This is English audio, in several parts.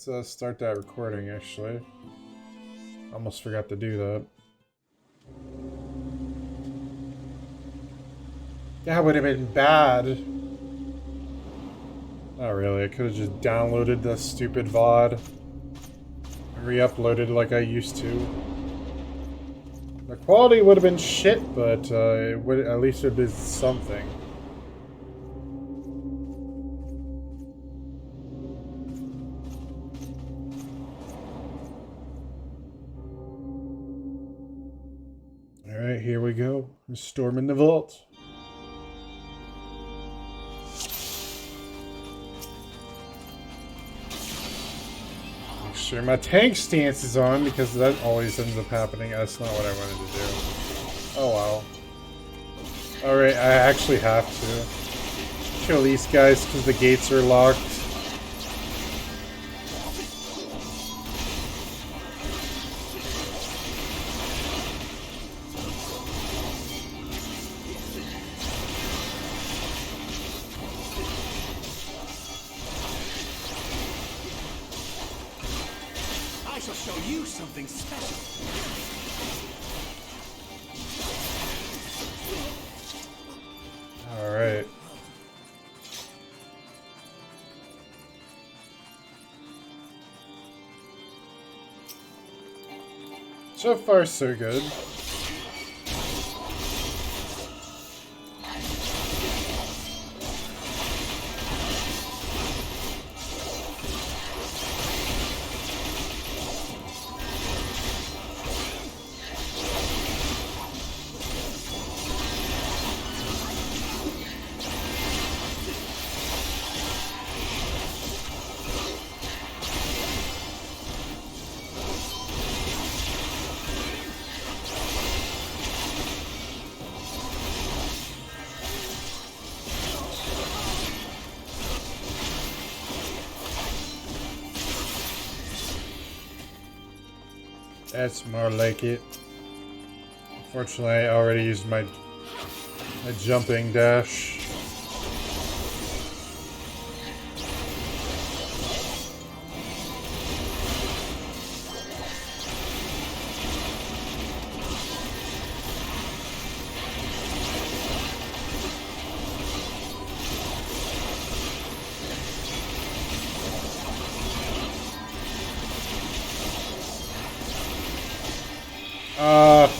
Let's start that recording, actually. Almost forgot to do that. That would have been bad. Not really, I could have just downloaded the stupid VOD. And re-uploaded like I used to. The quality would have been shit, but it would at least have been something. Alright, here we go. We're storming the vault. Make sure my tank stance is on, because that always ends up happening. That's not what I wanted to do. Oh wow. Alright, I actually have to kill these guys because the gates are locked. I shall show you something special. All right. So far, so good. That's more like it. Unfortunately, I already used my jumping dash.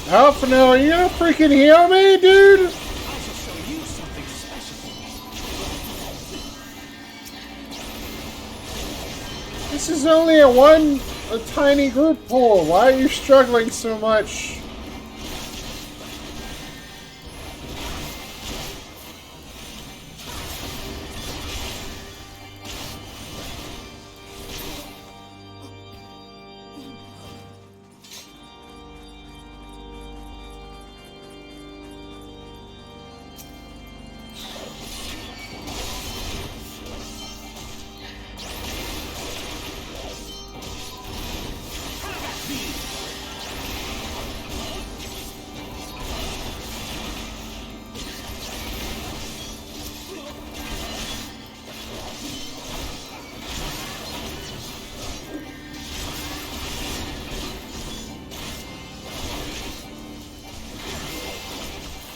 Alphanel, are you gonna freaking heal me, dude? I shall show you something special. This is only a tiny group pool. Why are you struggling so much?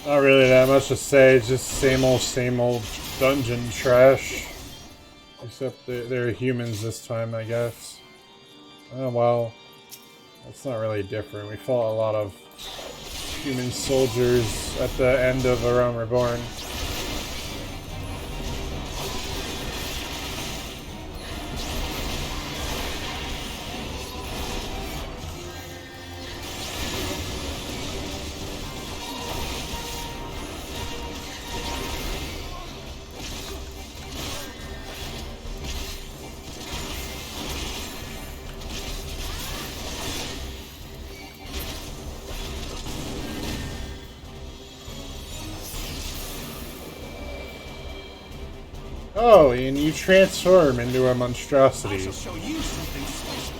Not really that much to say, it's just same old dungeon trash. Except they're humans this time, I guess. Oh well, that's not really different. We fought a lot of human soldiers at the end of A Realm Reborn. Oh, and you transform into a monstrosity. I shall show you something special.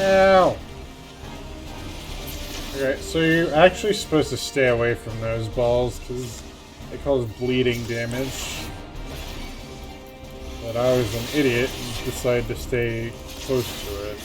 Ow! Okay, so you're actually supposed to stay away from those balls because they cause bleeding damage. But I was an idiot and decided to stay close to it.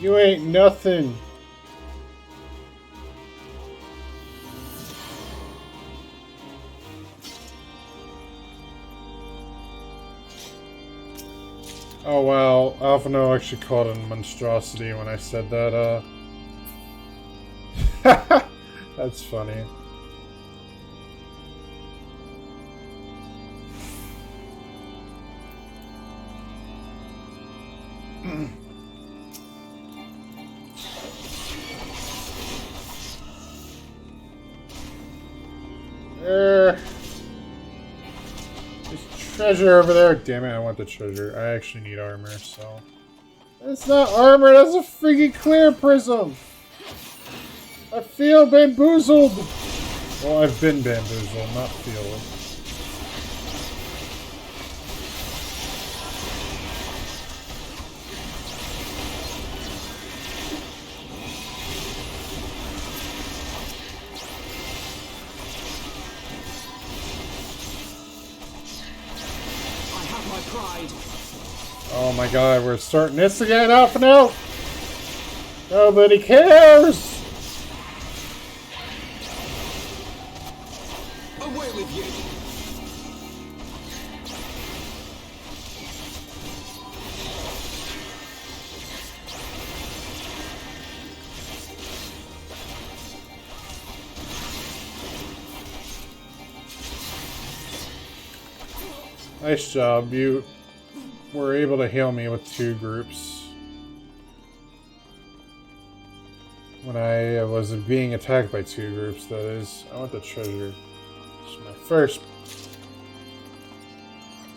You ain't nothing. Oh wow, Alphino actually called it a monstrosity when I said that, That's funny. There's treasure over there. Damn it, I want the treasure. I actually need armor, so. That's not armor, that's a freaking clear prism! I feel bamboozled! Well, I've been bamboozled, not feel. Oh my god, we're starting this again, Alphino! Nobody cares! Away with you! Nice job, you were able to heal me with 2 groups. When I was being attacked by 2 groups, that is. I want the treasure. It's my first.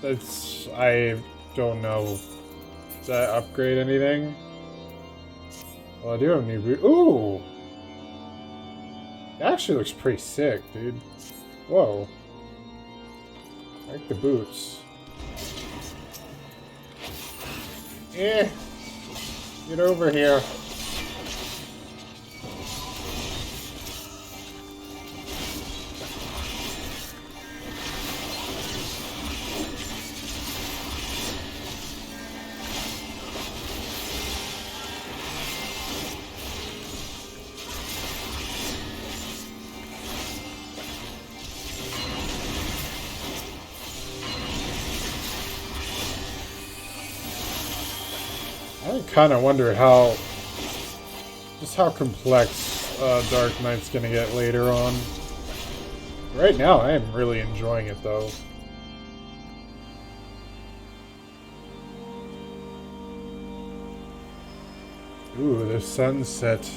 That's. I don't know. Does that upgrade anything? Well, I do have new boot. Ooh! It actually looks pretty sick, dude. Whoa. I like the boots. Eh. Get over here. I kind of wonder just how complex Dark Knight's gonna get later on. Right now, I am really enjoying it though. Ooh, the sunset.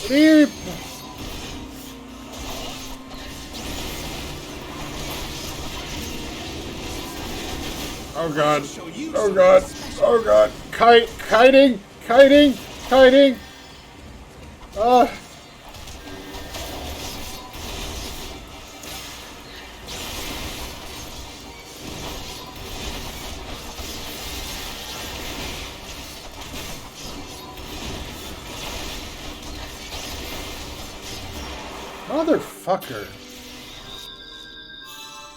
Beep. Oh god. Oh god. Oh god. Kiting. Motherfucker.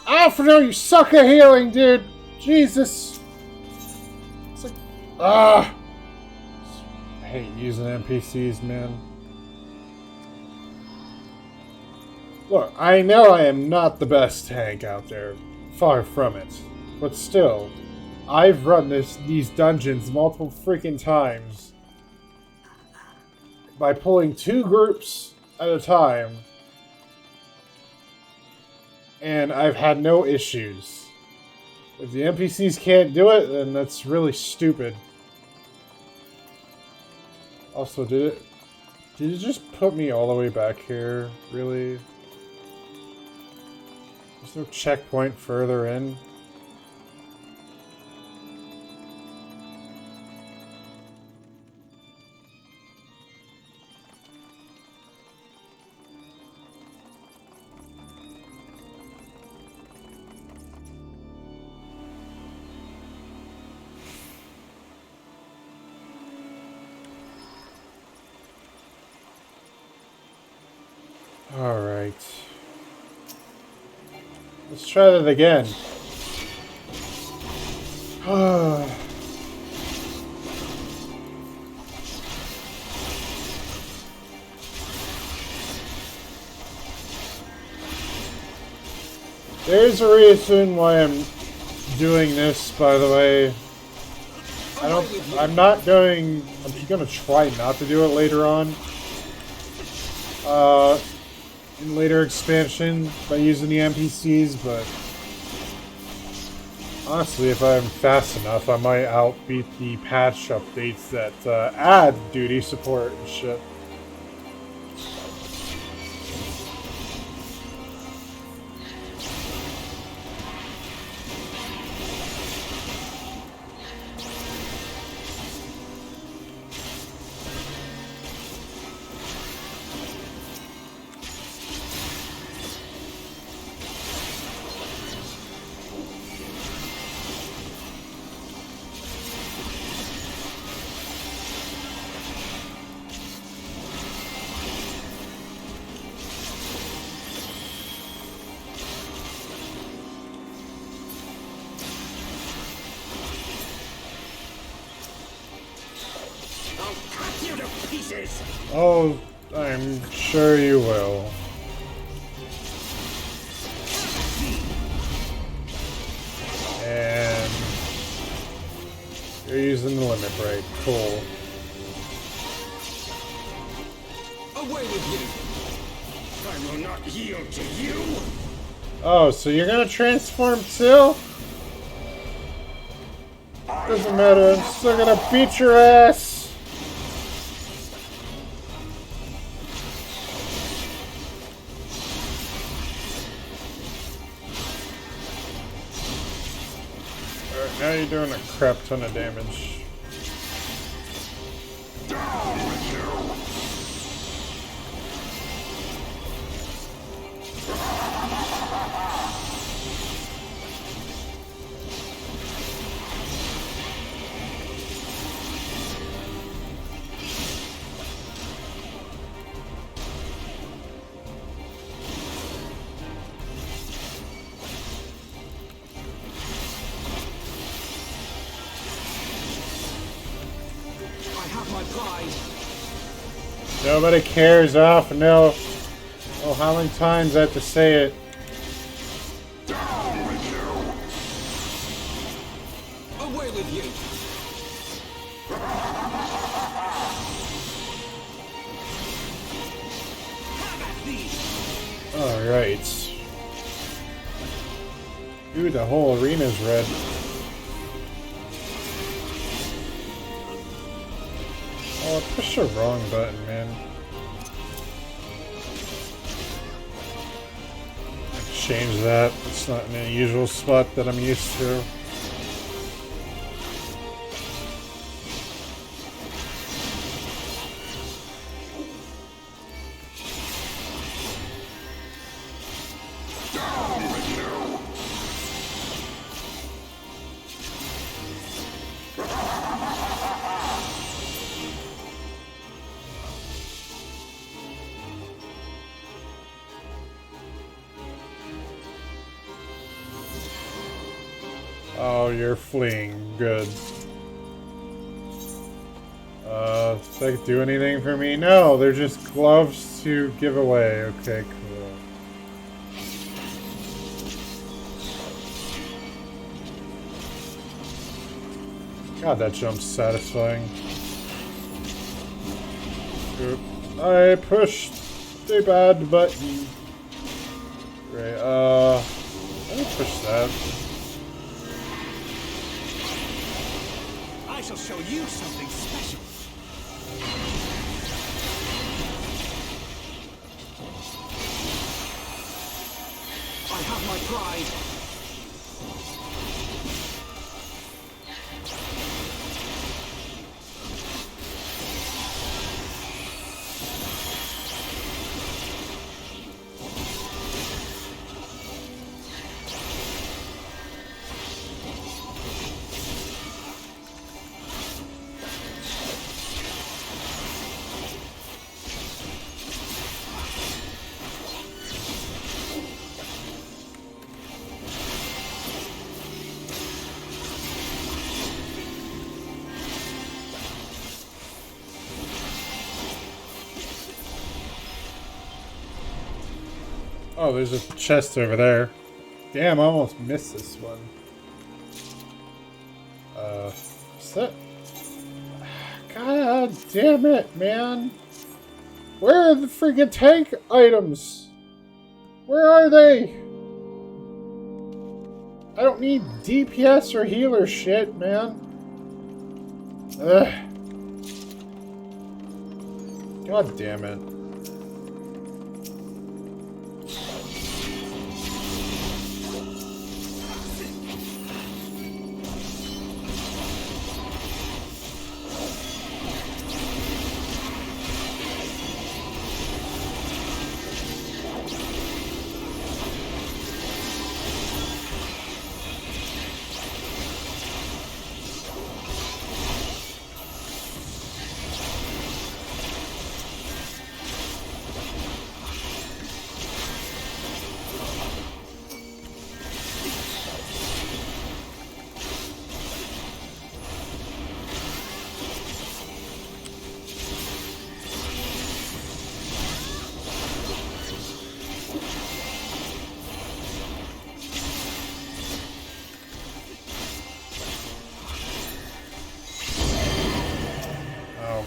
Alphino, you suck at healing, dude. Jesus. It's like, I hate using NPCs, man. Look, I know I am not the best tank out there. Far from it. But still, I've run these dungeons multiple freaking times by pulling 2 groups at a time, and I've had no issues. If the NPCs can't do it, then that's really stupid. Also, did it just put me all the way back here? Really? There's no checkpoint further in? Alright. Let's try that again. There's a reason why I'm doing this, by the way. I'm gonna try not to do it later on. In later expansion by using the NPCs, but honestly, if I'm fast enough, I might outbeat the patch updates that add duty support and shit. Oh, I'm sure you will. And you're using the limit break. Cool. Away with you! I will not yield to you! Oh, so you're gonna transform too? Doesn't matter, I'm still gonna beat your ass! Alright, now you're doing a crap ton of damage. Down with you! Nobody cares off, no. Oh, how many times I have to say it? Down with you! Away with you! Alright. Dude, the whole arena's red. Oh, I pushed the wrong button, man. Change that. It's not in the usual spot that I'm used to. Oh, you're fleeing. Good. Does that do anything for me? No, they're just gloves to give away. Okay, cool. God, that jump's satisfying. Oop. I pushed the bad button. Right, let me push that. I shall show you something special. I have my pride. Oh, there's a chest over there. Damn, I almost missed this one. What's that? God damn it, man. Where are the freaking tank items? Where are they? I don't need DPS or healer shit, man. Ugh. God damn it.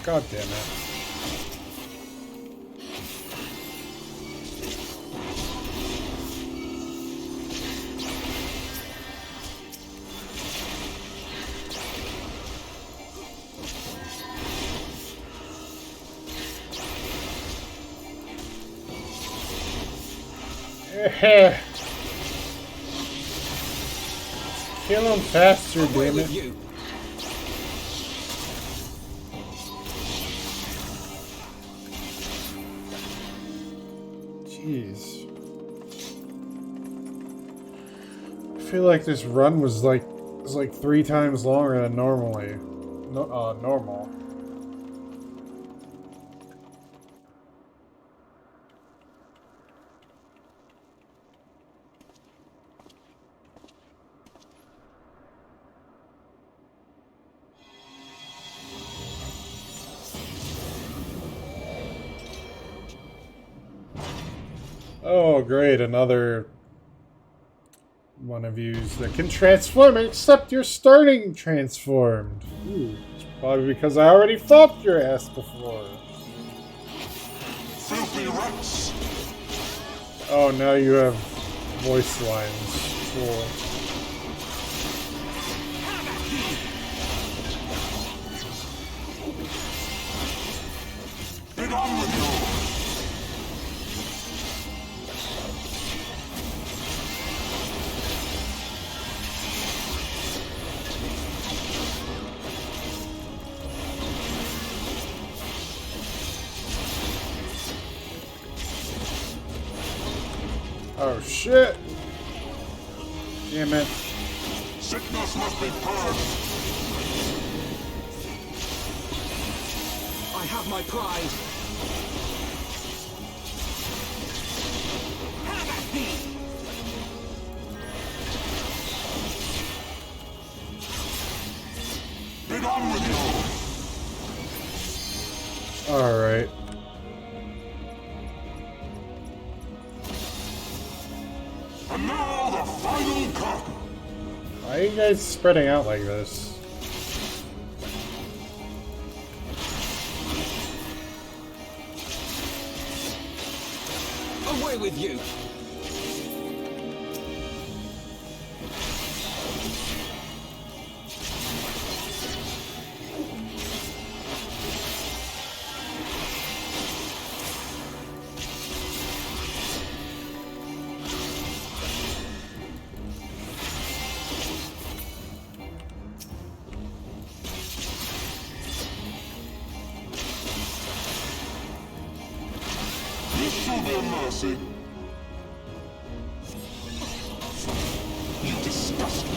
God damn it. Kill him faster, damn it. Jeez. I feel like this run was like 3 times longer than normally. Normal. Oh, great, another one of yous that can transform, except you're starting transformed. Ooh, it's probably because I already fought your ass before. Filthy rats! Oh, now you have voice lines. Cool. Get on with you! Oh shit! Damn it. Sickness must be purged! I have my pride. Have at thee! Get on with you! Alright. And now the final cut! Why are you guys spreading out like this? Away with you! You show their mercy. You disgust me.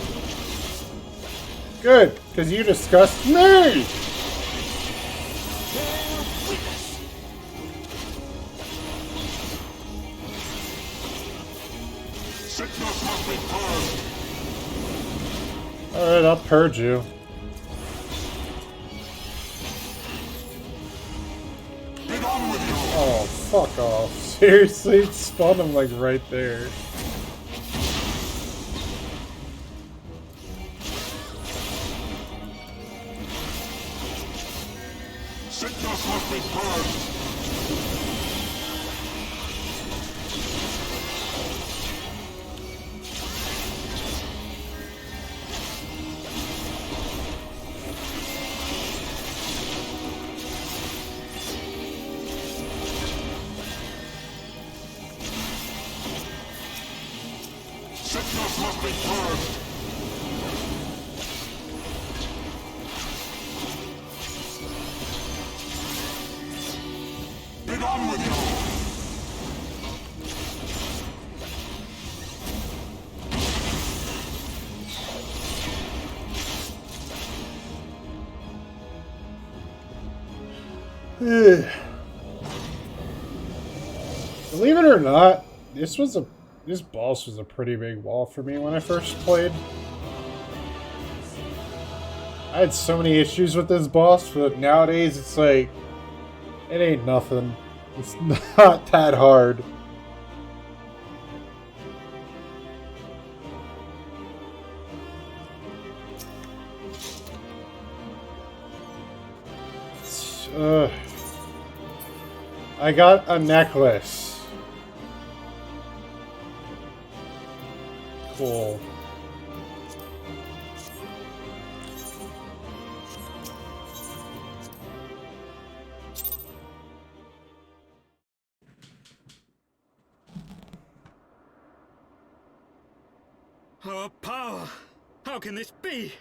Good, because you disgust me! Bear witness! Sickness must be purged. Alright, I'll purge you. Get on with you. Oh, fuck off. Seriously? It spawned him like right there. Sickness must be purged. Sickness must be purged. Get on with you. Believe it or not, this boss was a pretty big wall for me when I first played. I had so many issues with this boss, but nowadays it's like, it ain't nothing. It's not that hard. I got a necklace. Cool. Our power! How can this be?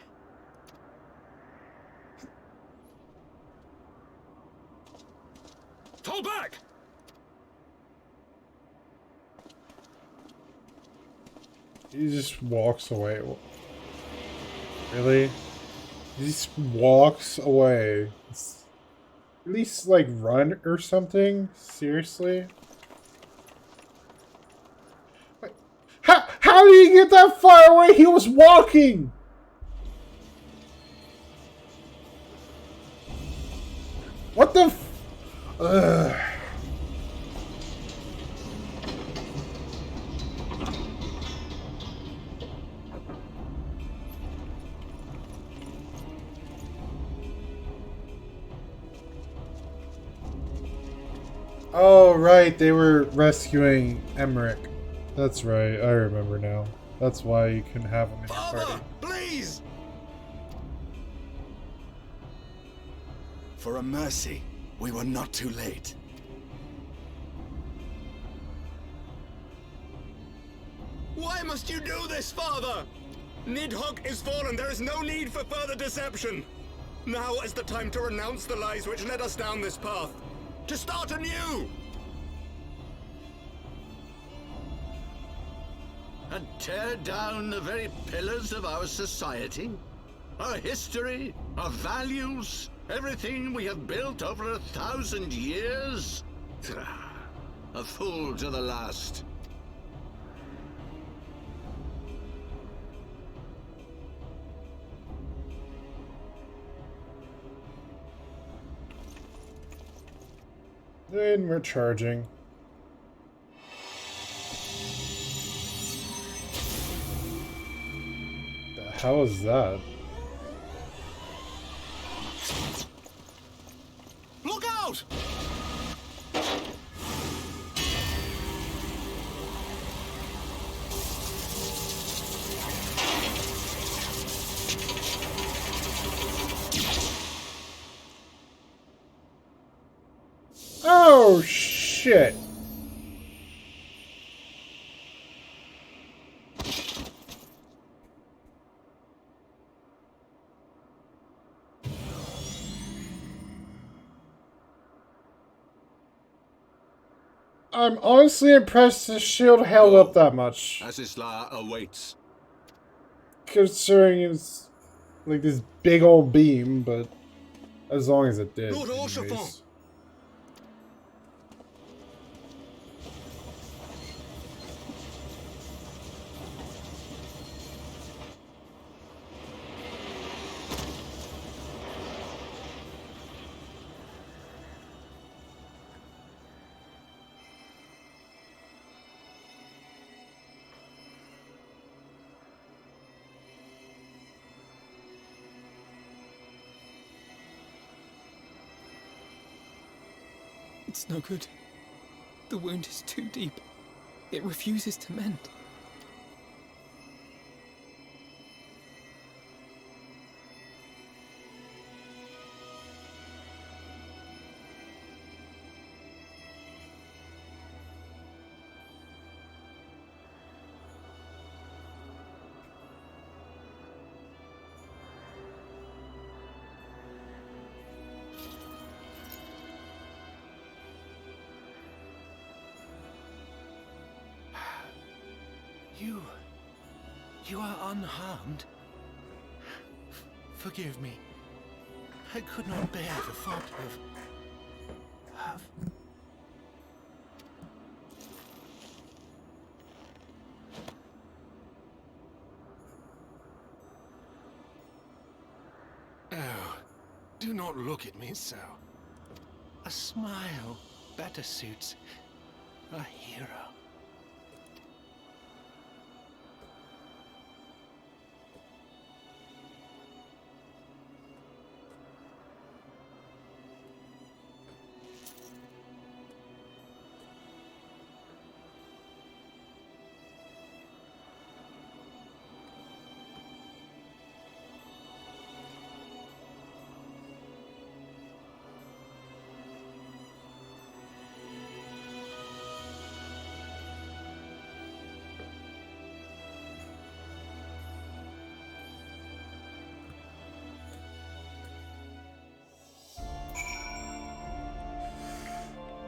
Fall back! He just walks away. Really? He just walks away. At least, like, run or something? Seriously? Wait, how did he get that far away? He was walking! What the f... Ugh. Oh, right, they were rescuing Emmerich. That's right, I remember now. That's why you can have him in your Father, party. please! For a mercy, we were not too late. Why must you do this, Father? Nidhogg is fallen. There is no need for further deception. Now is the time to renounce the lies which led us down this path. To start anew! And tear down the very pillars of our society? Our history, our values, everything we have built over 1,000 years? A fool to the last. And we're charging. The hell is that? Look out! shit. I'm honestly impressed the shield held up that much. Asisla awaits. Considering it's like this big old beam, but as long as it did. Lord Orchefort. Anyways. It's no good. The wound is too deep. It refuses to mend. You are unharmed. Forgive me. I could not bear the thought of... Oh, do not look at me so. A smile better suits a hero.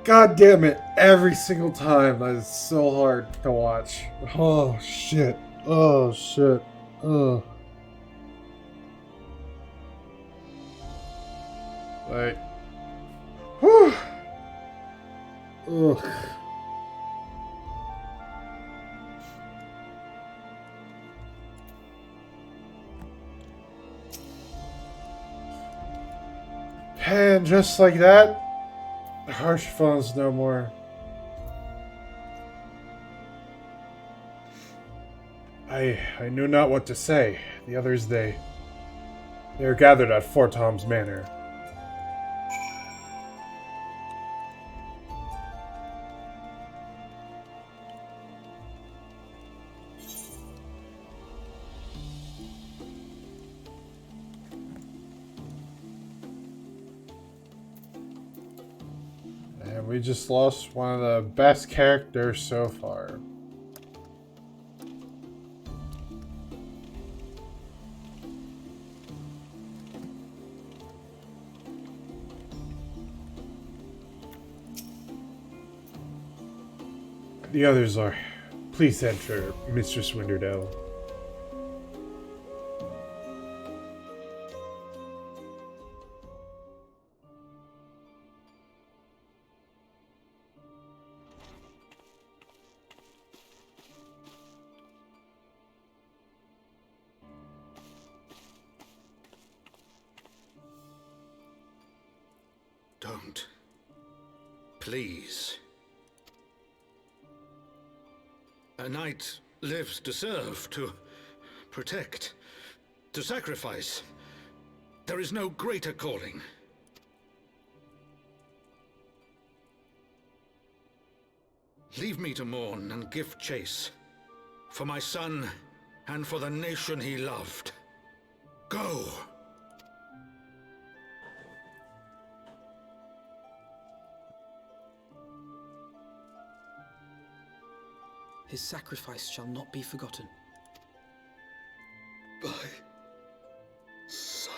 God damn it, every single time. That is so hard to watch. Oh shit. Oh shit. Ugh. Like, whew. Ugh. And just like that, harsh phones no more. I knew not what to say. The others, they are gathered at Fort Tom's Manor. And we just lost one of the best characters so far. The others are. Please enter, Mistress Winterdale. Don't. Please. A knight lives to serve, to protect, to sacrifice. There is no greater calling. Leave me to mourn and give chase. For my son and for the nation he loved. Go! His sacrifice shall not be forgotten. My son.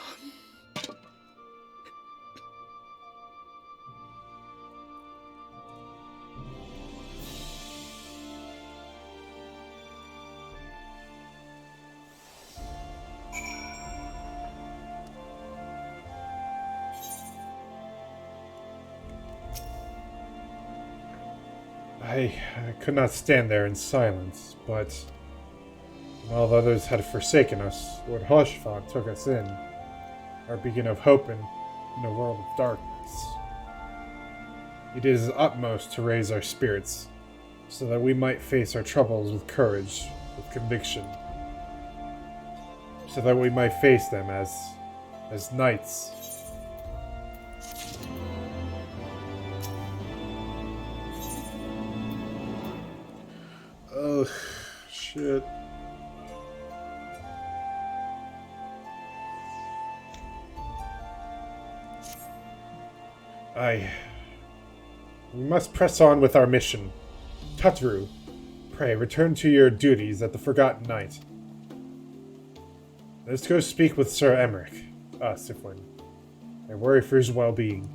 I could not stand there in silence, but while the others had forsaken us, Lord Hoshfog took us in, our beacon of hope in a world of darkness. He did his utmost to raise our spirits, so that we might face our troubles with courage, with conviction, so that we might face them as knights. Oh, shit. We must press on with our mission. Tatru, pray return to your duties at the Forgotten Knight. Let's go speak with Sir Emmerich, Syphuin. I worry for his well-being.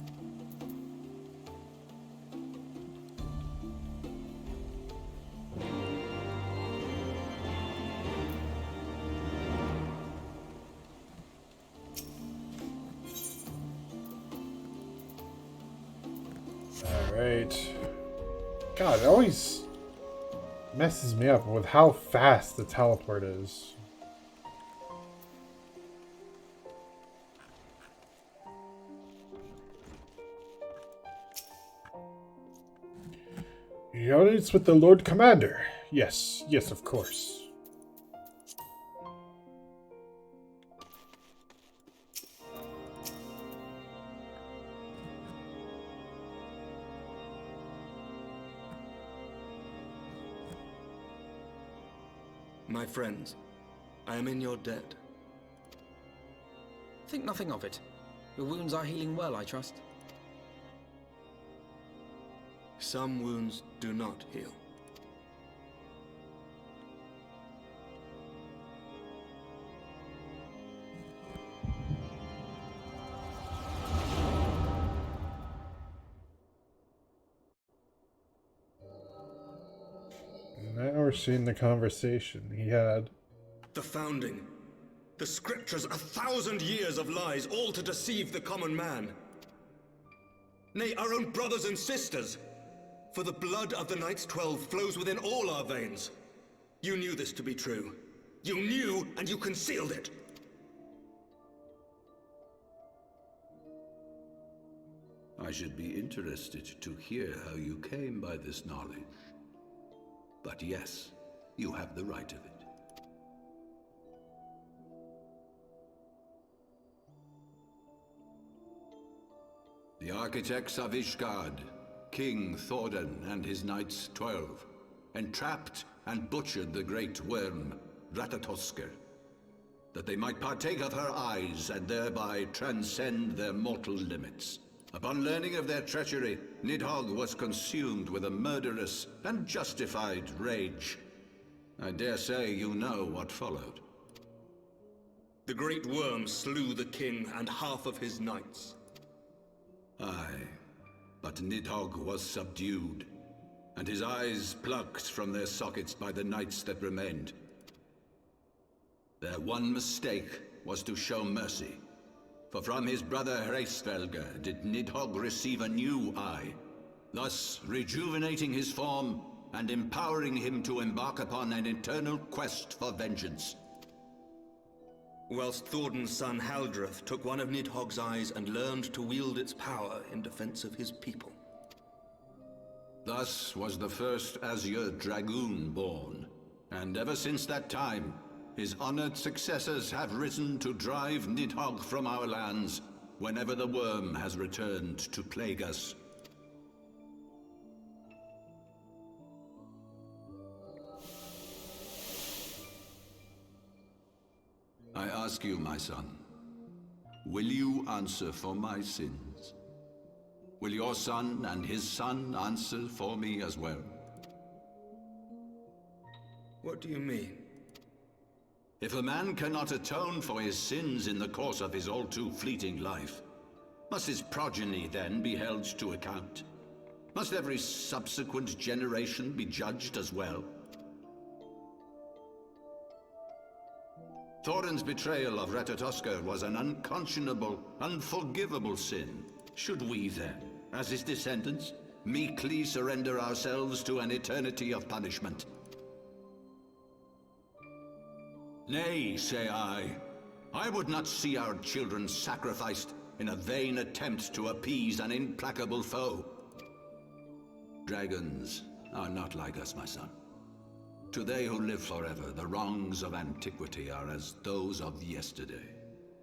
Alright. God, it always messes me up with how fast the teleport is. It's with the Lord Commander. Yes, of course. My friends, I am in your debt. Think nothing of it. Your wounds are healing well, I trust. Some wounds do not heal. Now we're seeing the conversation he had. The founding. The scriptures, 1,000 years of lies, all to deceive the common man. Nay, our own brothers and sisters. For the blood of the Knights 12 flows within all our veins. You knew this to be true. You knew, and you concealed it. I should be interested to hear how you came by this knowledge. But yes, you have the right of it. The architects of Ishgard, King Thordan and his Knights 12, entrapped and butchered the great worm, Ratatosker, that they might partake of her eyes and thereby transcend their mortal limits. Upon learning of their treachery, Nidhogg was consumed with a murderous and justified rage. I dare say you know what followed. The great worm slew the king and half of his knights. Aye, but Nidhogg was subdued, and his eyes plucked from their sockets by the knights that remained. Their one mistake was to show mercy, for from his brother Hreisvelger did Nidhogg receive a new eye, thus rejuvenating his form and empowering him to embark upon an eternal quest for vengeance. Whilst Thordan's son Haldreth took one of Nidhogg's eyes and learned to wield its power in defense of his people. Thus was the first Azure Dragoon born, and ever since that time, his honored successors have risen to drive Nidhogg from our lands whenever the worm has returned to plague us. I ask you, my son, will you answer for my sins? Will your son and his son answer for me as well? What do you mean? If a man cannot atone for his sins in the course of his all too fleeting life, must his progeny then be held to account? Must every subsequent generation be judged as well? Thorin's betrayal of Retatoska was an unconscionable, unforgivable sin. Should we then, as his descendants, meekly surrender ourselves to an eternity of punishment? Nay, say I. I would not see our children sacrificed in a vain attempt to appease an implacable foe. Dragons are not like us, my son. To they who live forever, the wrongs of antiquity are as those of yesterday.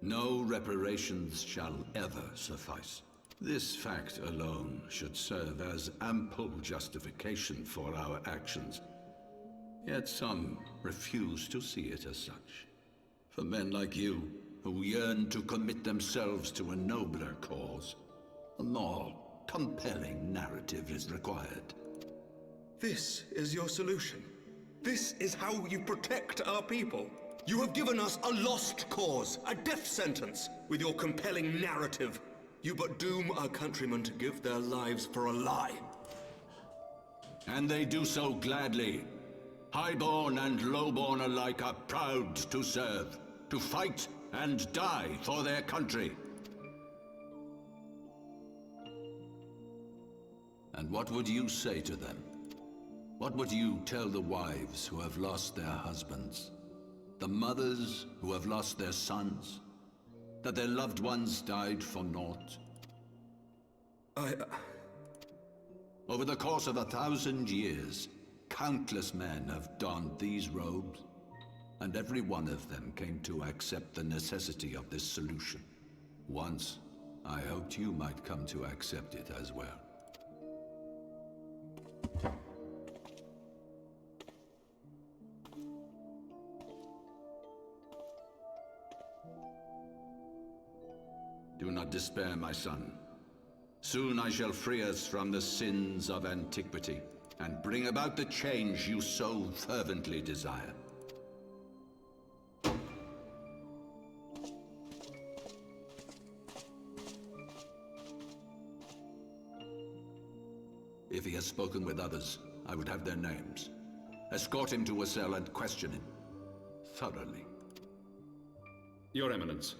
No reparations shall ever suffice. This fact alone should serve as ample justification for our actions. Yet some refuse to see it as such. For men like you, who yearn to commit themselves to a nobler cause, a more compelling narrative is required. This is your solution. This is how you protect our people. You have given us a lost cause, a death sentence. With your compelling narrative, you but doom our countrymen to give their lives for a lie. And they do so gladly. Highborn and lowborn alike are proud to serve, to fight and die for their country. And what would you say to them? What would you tell the wives who have lost their husbands? The mothers who have lost their sons? That their loved ones died for naught? Over the course of 1,000 years, countless men have donned these robes, and every one of them came to accept the necessity of this solution. Once, I hoped you might come to accept it as well. Do not despair, my son. Soon I shall free us from the sins of antiquity, and bring about the change you so fervently desire. If he has spoken with others, I would have their names. Escort him to a cell and question him thoroughly. Your Eminence.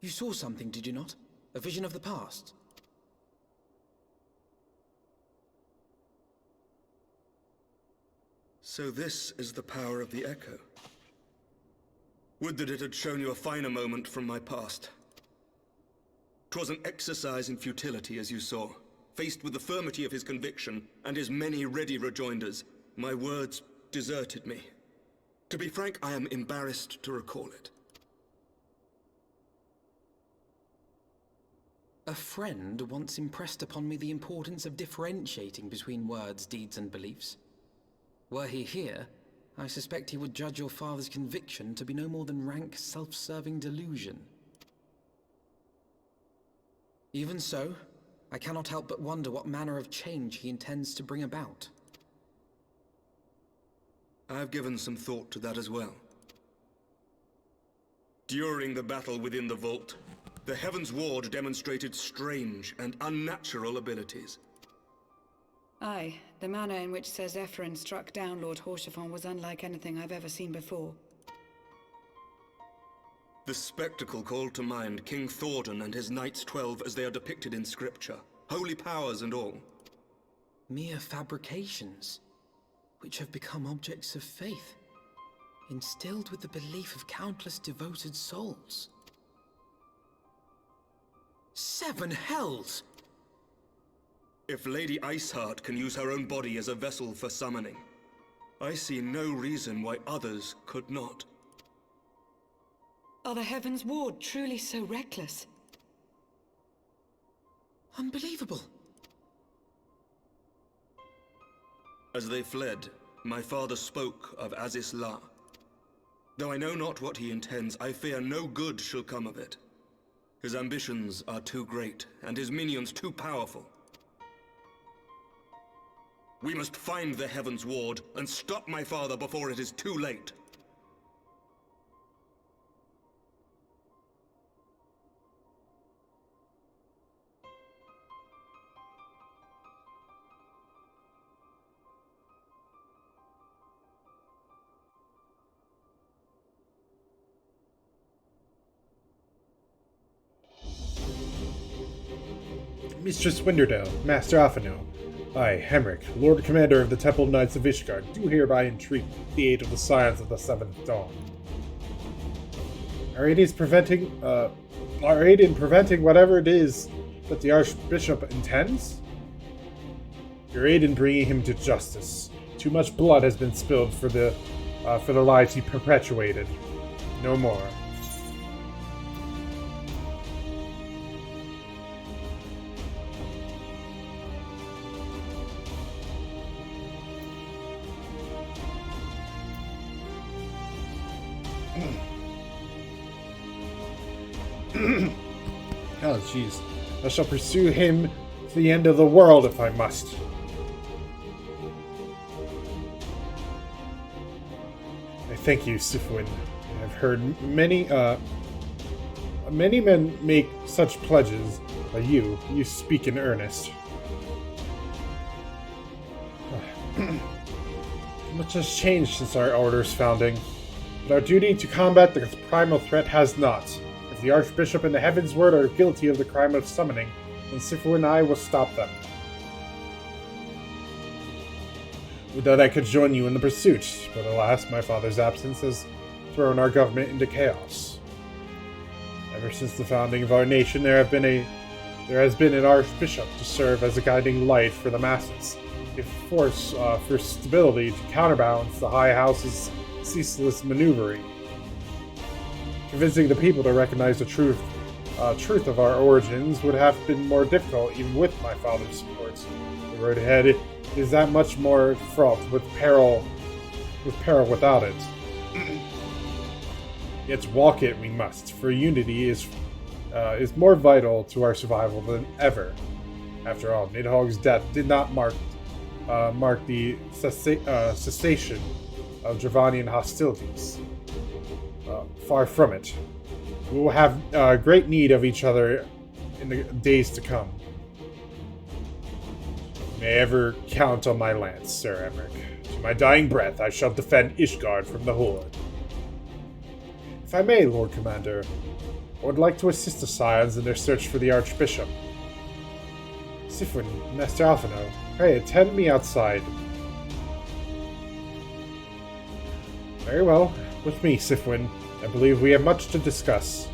You saw something, did you not? A vision of the past? So this is the power of the Echo. Would that it had shown you a finer moment from my past. 'Twas an exercise in futility, as you saw. Faced with the firmity of his conviction and his many ready rejoinders, my words deserted me. To be frank, I am embarrassed to recall it. A friend once impressed upon me the importance of differentiating between words, deeds, and beliefs. Were he here, I suspect he would judge your father's conviction to be no more than rank, self-serving delusion. Even so, I cannot help but wonder what manner of change he intends to bring about. I've given some thought to that as well. During the battle within the vault, the Heavensward demonstrated strange and unnatural abilities. Aye, the manner in which Sir Zephyrin struck down Lord Horschiffon was unlike anything I've ever seen before. The spectacle called to mind King Thordan and his Knights 12 as they are depicted in scripture, holy powers and all. Mere fabrications, which have become objects of faith, instilled with the belief of countless devoted souls. 7 hells! If Lady Iceheart can use her own body as a vessel for summoning, I see no reason why others could not. Are the Heavensward truly so reckless? Unbelievable. As they fled, my father spoke of Aziz La. Though I know not what he intends, I fear no good shall come of it. His ambitions are too great, and his minions too powerful. We must find the Heavensward and stop my father before it is too late. Mistress Winderdale, Master Alphino, I, Hemric, Lord Commander of the Temple Knights of Ishgard, do hereby entreat the aid of the Scions of the Seventh Dawn. Our aid in preventing whatever it is that the Archbishop intends? Your aid in bringing him to justice. Too much blood has been spilled for the lies he perpetuated. No more. Oh, jeez. I shall pursue him to the end of the world if I must. I thank you, Syphuin. I've heard many men make such pledges, but you speak in earnest. Much has changed since our order's founding, but our duty to combat the primal threat has not. If the Archbishop and the Heavensward are guilty of the crime of summoning, then Syphuin and I will stop them. Would that I could join you in the pursuit, but alas, my father's absence has thrown our government into chaos. Ever since the founding of our nation, there has been an Archbishop to serve as a guiding light for the masses, a force for stability to counterbalance the High House's ceaseless maneuvering. Convincing the people to recognize the truth of our origins would have been more difficult even with my father's support. The road ahead is that much more fraught with peril without it. Yet walk it we must, for unity is more vital to our survival than ever. After all, Nidhogg's death did not mark the cessation of Dravanian hostilities. Far from it. We will have great need of each other in the days to come. You may ever count on my lance, Sir Emmerich. To my dying breath, I shall defend Ishgard from the Horde. If I may, Lord Commander, I would like to assist the Scions in their search for the Archbishop. Syphuin, Master Alphino, pray attend me outside. Very well. With me, Syphuin. I believe we have much to discuss.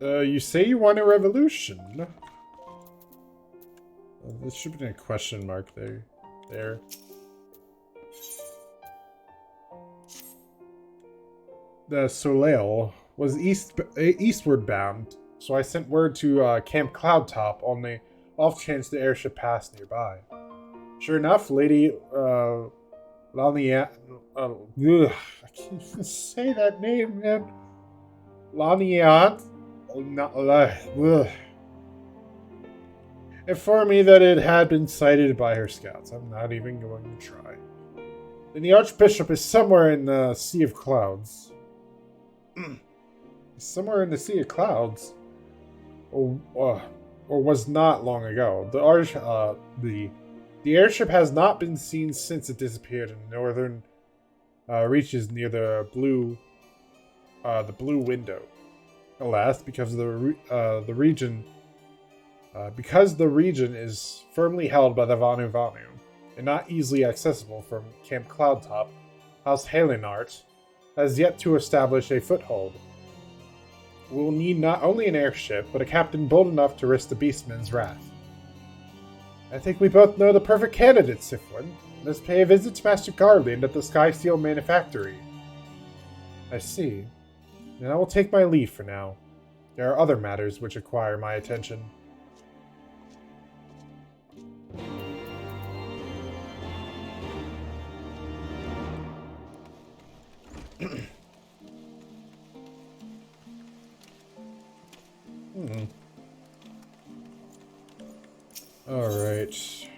You say you want a revolution? There should be a question mark there. The Soleil was eastward bound, so I sent word to Camp Cloudtop on the off chance the airship passed nearby. Sure enough, Lady Laniat, I can't even say that name, man. Laniat, informed me that it had been sighted by her scouts. I'm not even going to try. And the Archbishop is somewhere in the Sea of Clouds. Somewhere in the Sea of Clouds, or was not long ago. The airship has not been seen since it disappeared in the northern reaches near the blue window. Alas, because the region is firmly held by the Vanu Vanu and not easily accessible from Camp Cloudtop, House Halenart, has yet to establish a foothold. We'll need not only an airship, but a captain bold enough to risk the Beastman's wrath. I think we both know the perfect candidate, Syphuin. Let's pay a visit to Master Garland at the Skysteel Manufactory. I see. Then I will take my leave for now. There are other matters which require my attention. Alright.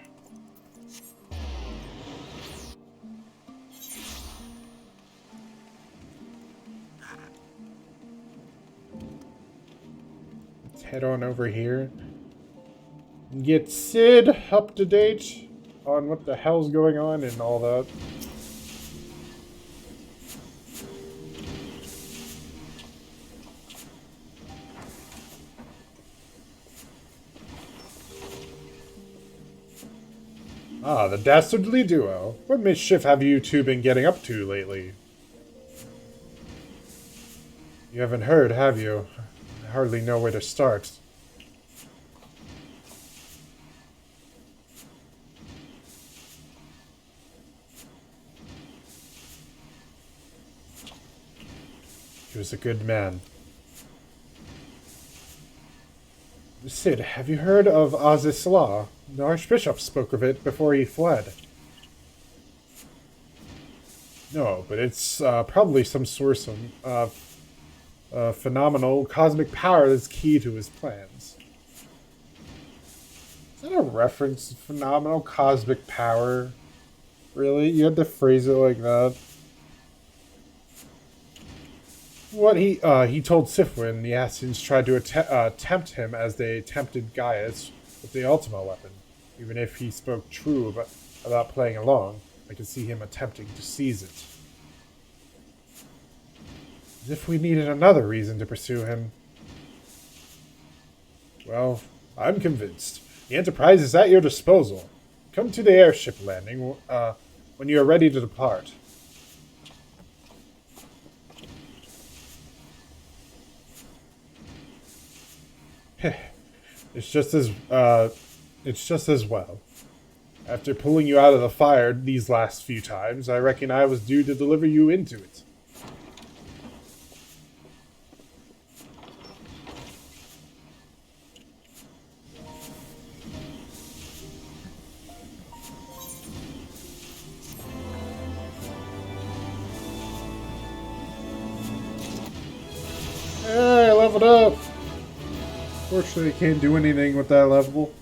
Let's head on over here. Get Sid up to date on what the hell's going on and all that. Ah, the dastardly duo. What mischief have you two been getting up to lately? You haven't heard, have you? I hardly know where to start. He was a good man. Sid, have you heard of Aziz's Law? The Archbishop spoke of it before he fled. No, but it's probably some source of phenomenal cosmic power that's key to his plans. Is that a reference to phenomenal cosmic power? Really? You had to phrase it like that? What he told Syphuin the Assassins tried to tempt him as they tempted Gaius with the Ultima weapon. Even if he spoke true about playing along, I could see him attempting to seize it. As if we needed another reason to pursue him. Well, I'm convinced. The Enterprise is at your disposal. Come to the airship landing when you are ready to depart. It's just as well. After pulling you out of the fire these last few times, I reckon I was due to deliver you into it. Hey, I leveled up! Fortunately, I can't do anything with that level.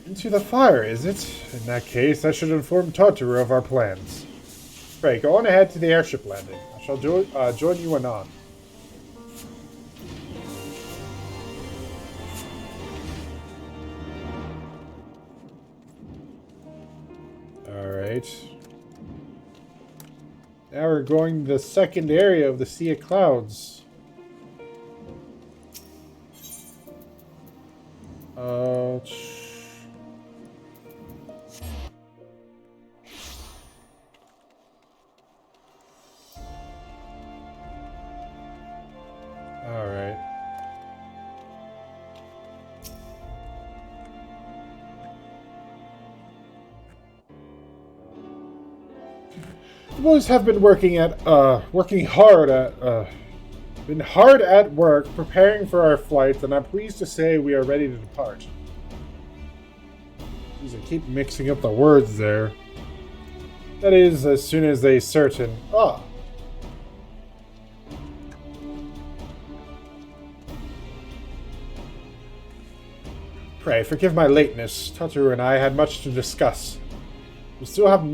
Into the fire, is it? In that case, I should inform Tartaru of our plans. Pray, go on ahead to the airship landing. I shall join you anon. Alright. Now we're going to the second area of the Sea of Clouds. Alright. The boys have been working hard at work preparing for our flight, and I'm pleased to say we are ready to depart. Jeez, I keep mixing up the words there. That is, as soon as they certain. Ah. Pray, forgive my lateness. Tataru and I had much to discuss. We still have no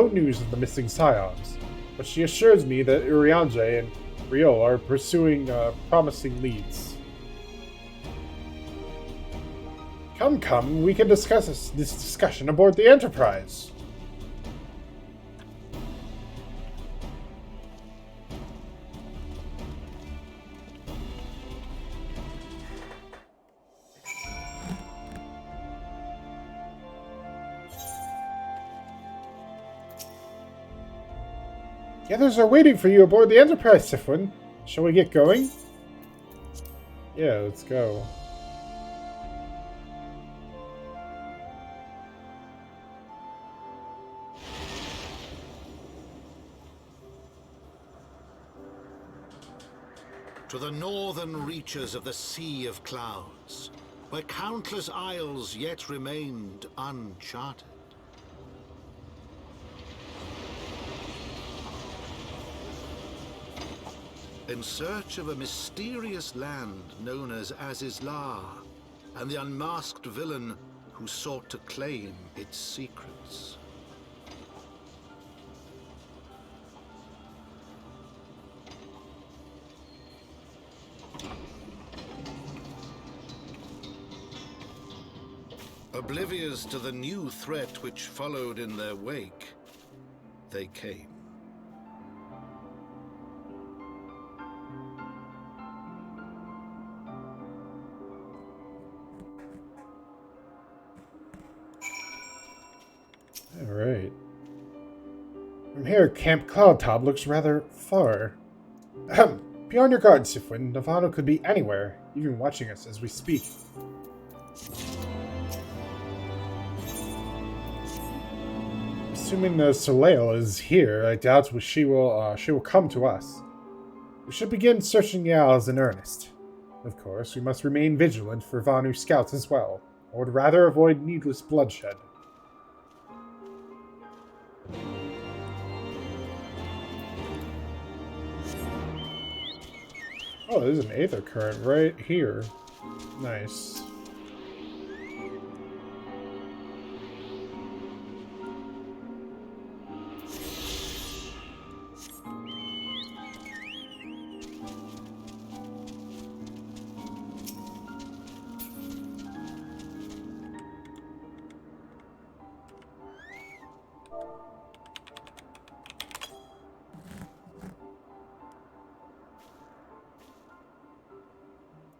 news of the missing scions, but she assures me that Urianger and Riol are pursuing promising leads. Come, we can discuss this discussion aboard the Enterprise. The others are waiting for you aboard the Enterprise, Syphuin. Shall we get going? Yeah, let's go. To the northern reaches of the Sea of Clouds, where countless isles yet remained uncharted. In search of a mysterious land known as Azizlar, and the unmasked villain who sought to claim its secrets. Oblivious to the new threat which followed in their wake, they came. Alright. From here, Camp Cloudtop looks rather far. Ahem. Be on your guard, Syphuin. Navano could be anywhere, even watching us as we speak. Assuming the Soleil is here, I doubt she will come to us. We should begin searching the Isles in earnest. Of course, we must remain vigilant for Vanu scouts as well, or would rather avoid needless bloodshed. Oh, there's an aether current right here. Nice.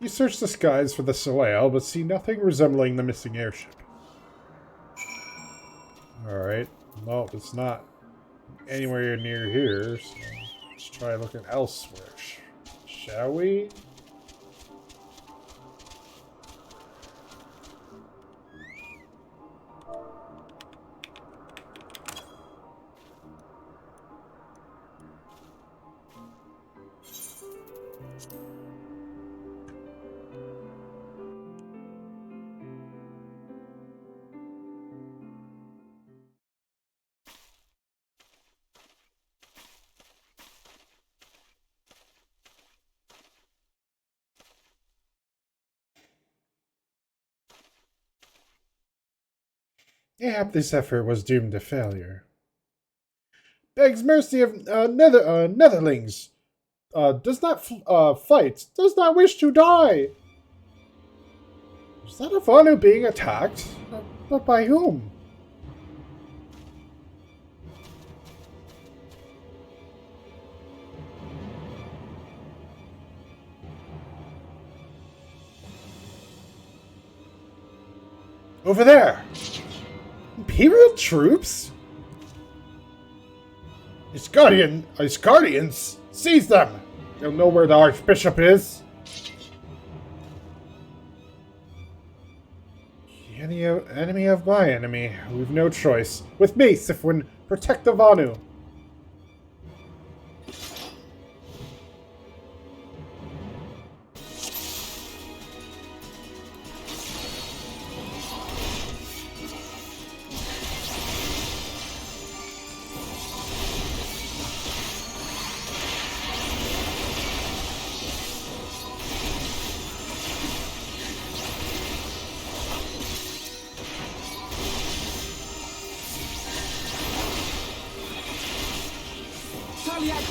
You search the skies for the Soleil, but see nothing resembling the missing airship. Alright, well, it's not anywhere near here, so let's try looking elsewhere. Shall we? Yep, this effort was doomed to failure. Begs mercy of Netherlings. Does not fight. Does not wish to die. Is that a Vanu being attacked? But by whom? Over there! Imperial troops? His guardians! Seize them! They'll know where the Archbishop is. Enemy of my enemy. We've no choice. With me, Syphuin, protect the Vanu.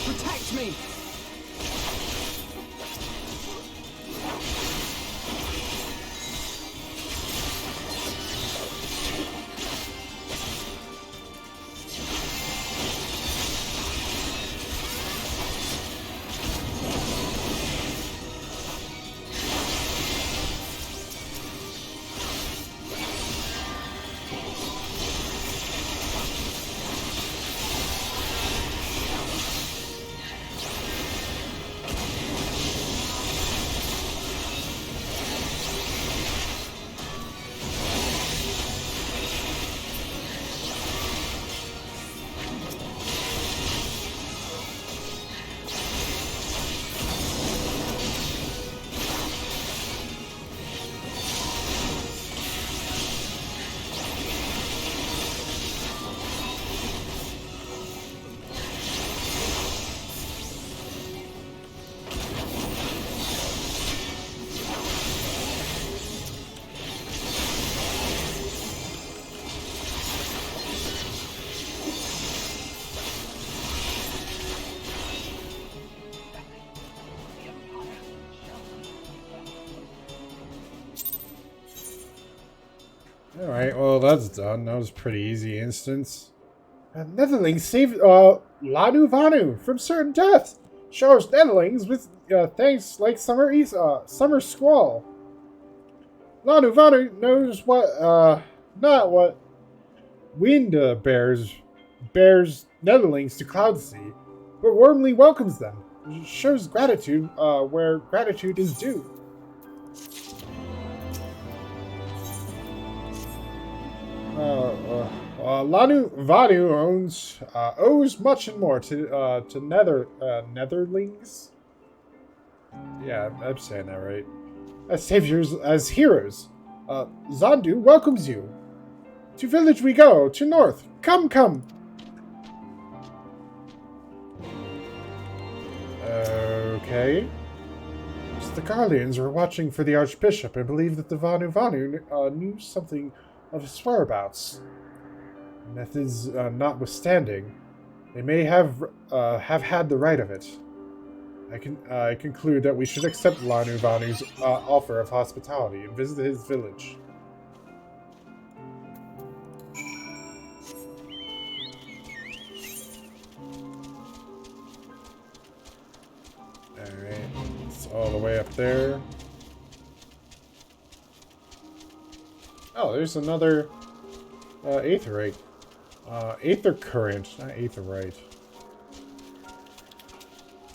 Protect me! Alright, well that's done. That was a pretty easy instance. Netherlings saved Lanu Vanu from certain death. Showers Netherlings with thanks like summer squall. Lanu Vanu knows what not what wind bears Netherlings to Cloudsea, but warmly welcomes them. Shows gratitude where gratitude is due. Lanu Vanu owes much and more to Netherlings. Yeah, I'm saying that right. As saviors, as heroes. Zandu welcomes you. To village we go, to north. Come, come. Okay. The Garleans were watching for the Archbishop and believed that the Vanu knew something of his whereabouts. Methods notwithstanding, they may have had the right of it. I conclude that we should accept Lanu Vanu's offer of hospitality and visit his village. Alright, it's all the way up there. Oh, there's another Aetherite. Aether Current, not Aetherite.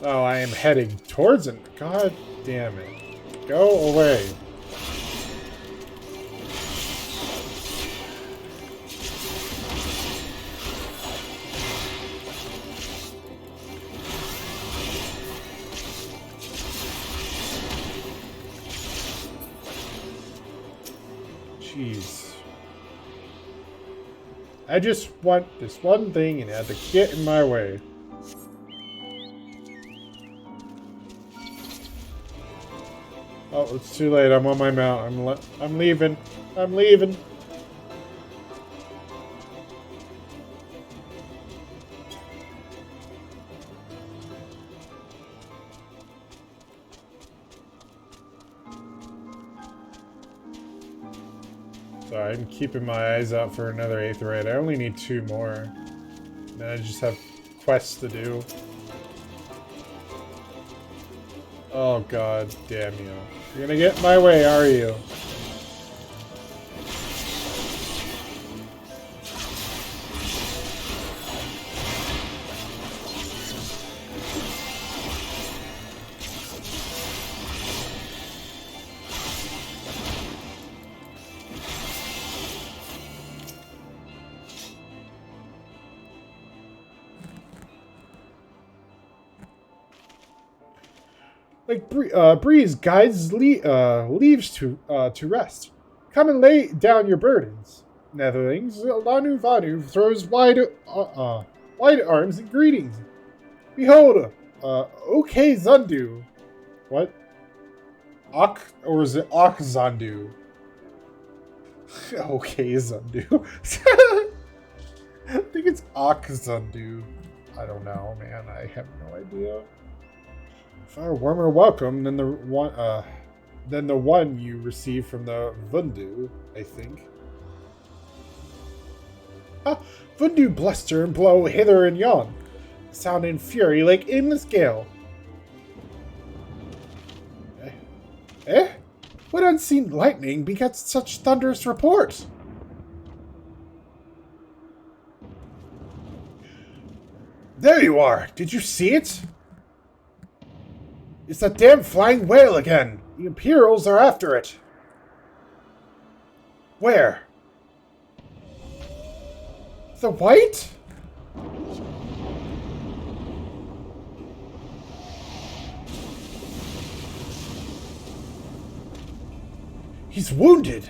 Oh, I am heading towards it. God damn it. Go away. Jeez. I just want this one thing and it had to get in my way. Oh, it's too late. I'm on my mount. I'm leaving. I'm leaving. Sorry, I'm keeping my eyes out for another Aetherite. I only need 2 more. Then I just have quests to do. Oh god damn you. You're gonna get in my way, are you? Like Breeze guides leaves to rest. Come and lay down your burdens. Netherlings, Lanu Vanu throws wide arms and greetings. Behold, okay Zandu. What? Or is it Ok Zandu? Okay Zandu. I think it's Ok Zandu. I don't know, man. I have no idea. Far warmer welcome than the one you received from the Vundu, I think. Vundu bluster and blow hither and yon, sound in fury like aimless gale. Eh? What unseen lightning begets such thunderous report? There you are! Did you see it? It's that damn flying whale again! The Imperials are after it! Where? The White? He's wounded!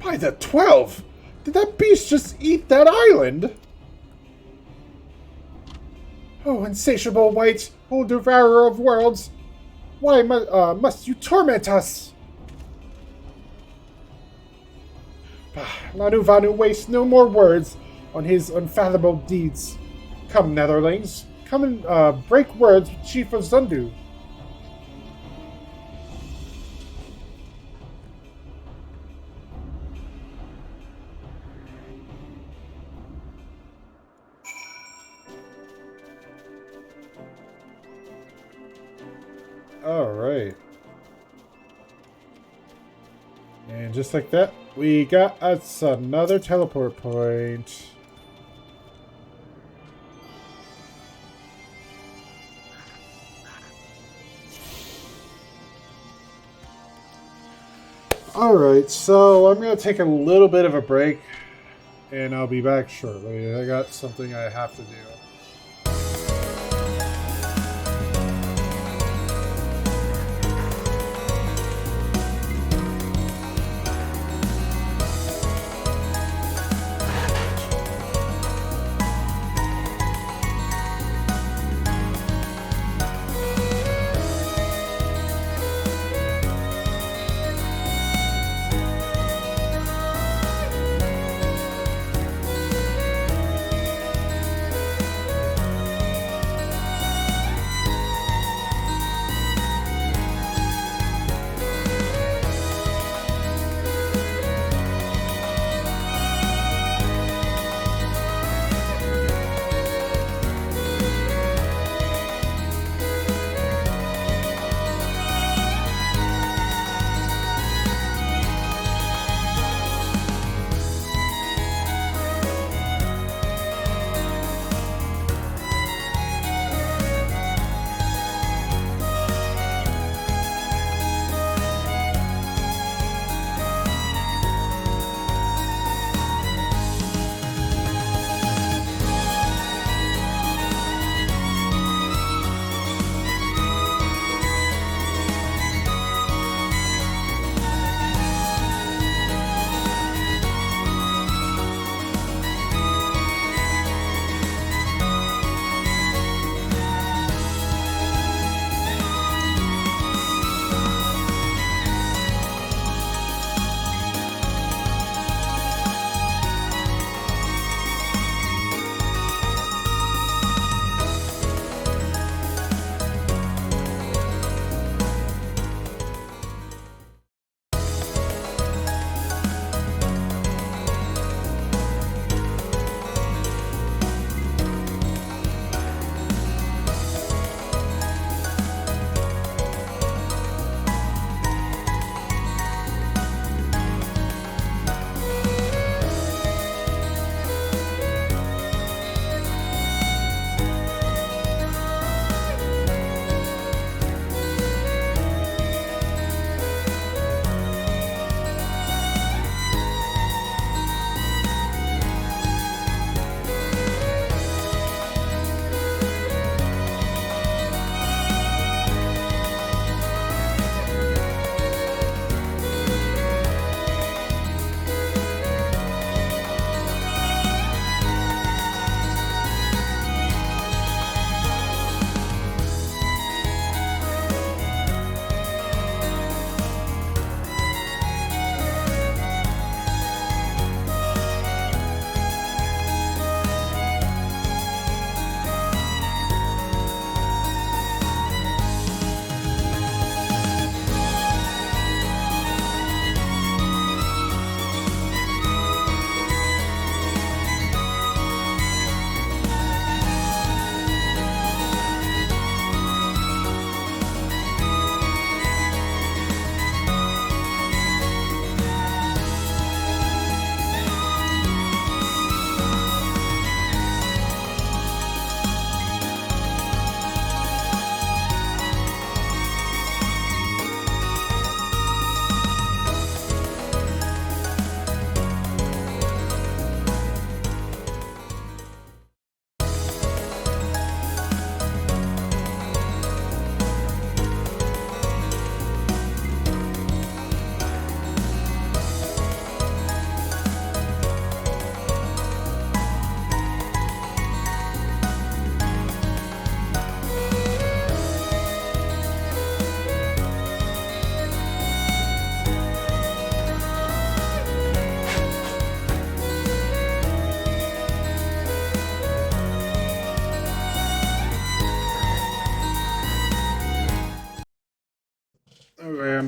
By the 12! Did that beast just eat that island? Oh, insatiable White, oh devourer of worlds! Why must you torment us? Lanu Vanu wastes no more words on his unfathomable deeds. Come, Netherlings. Come and break words with Chief of Zundu. Alright. And just like that, we got us another teleport point. Alright, so I'm going to take a little bit of a break, and I'll be back shortly. I got something I have to do.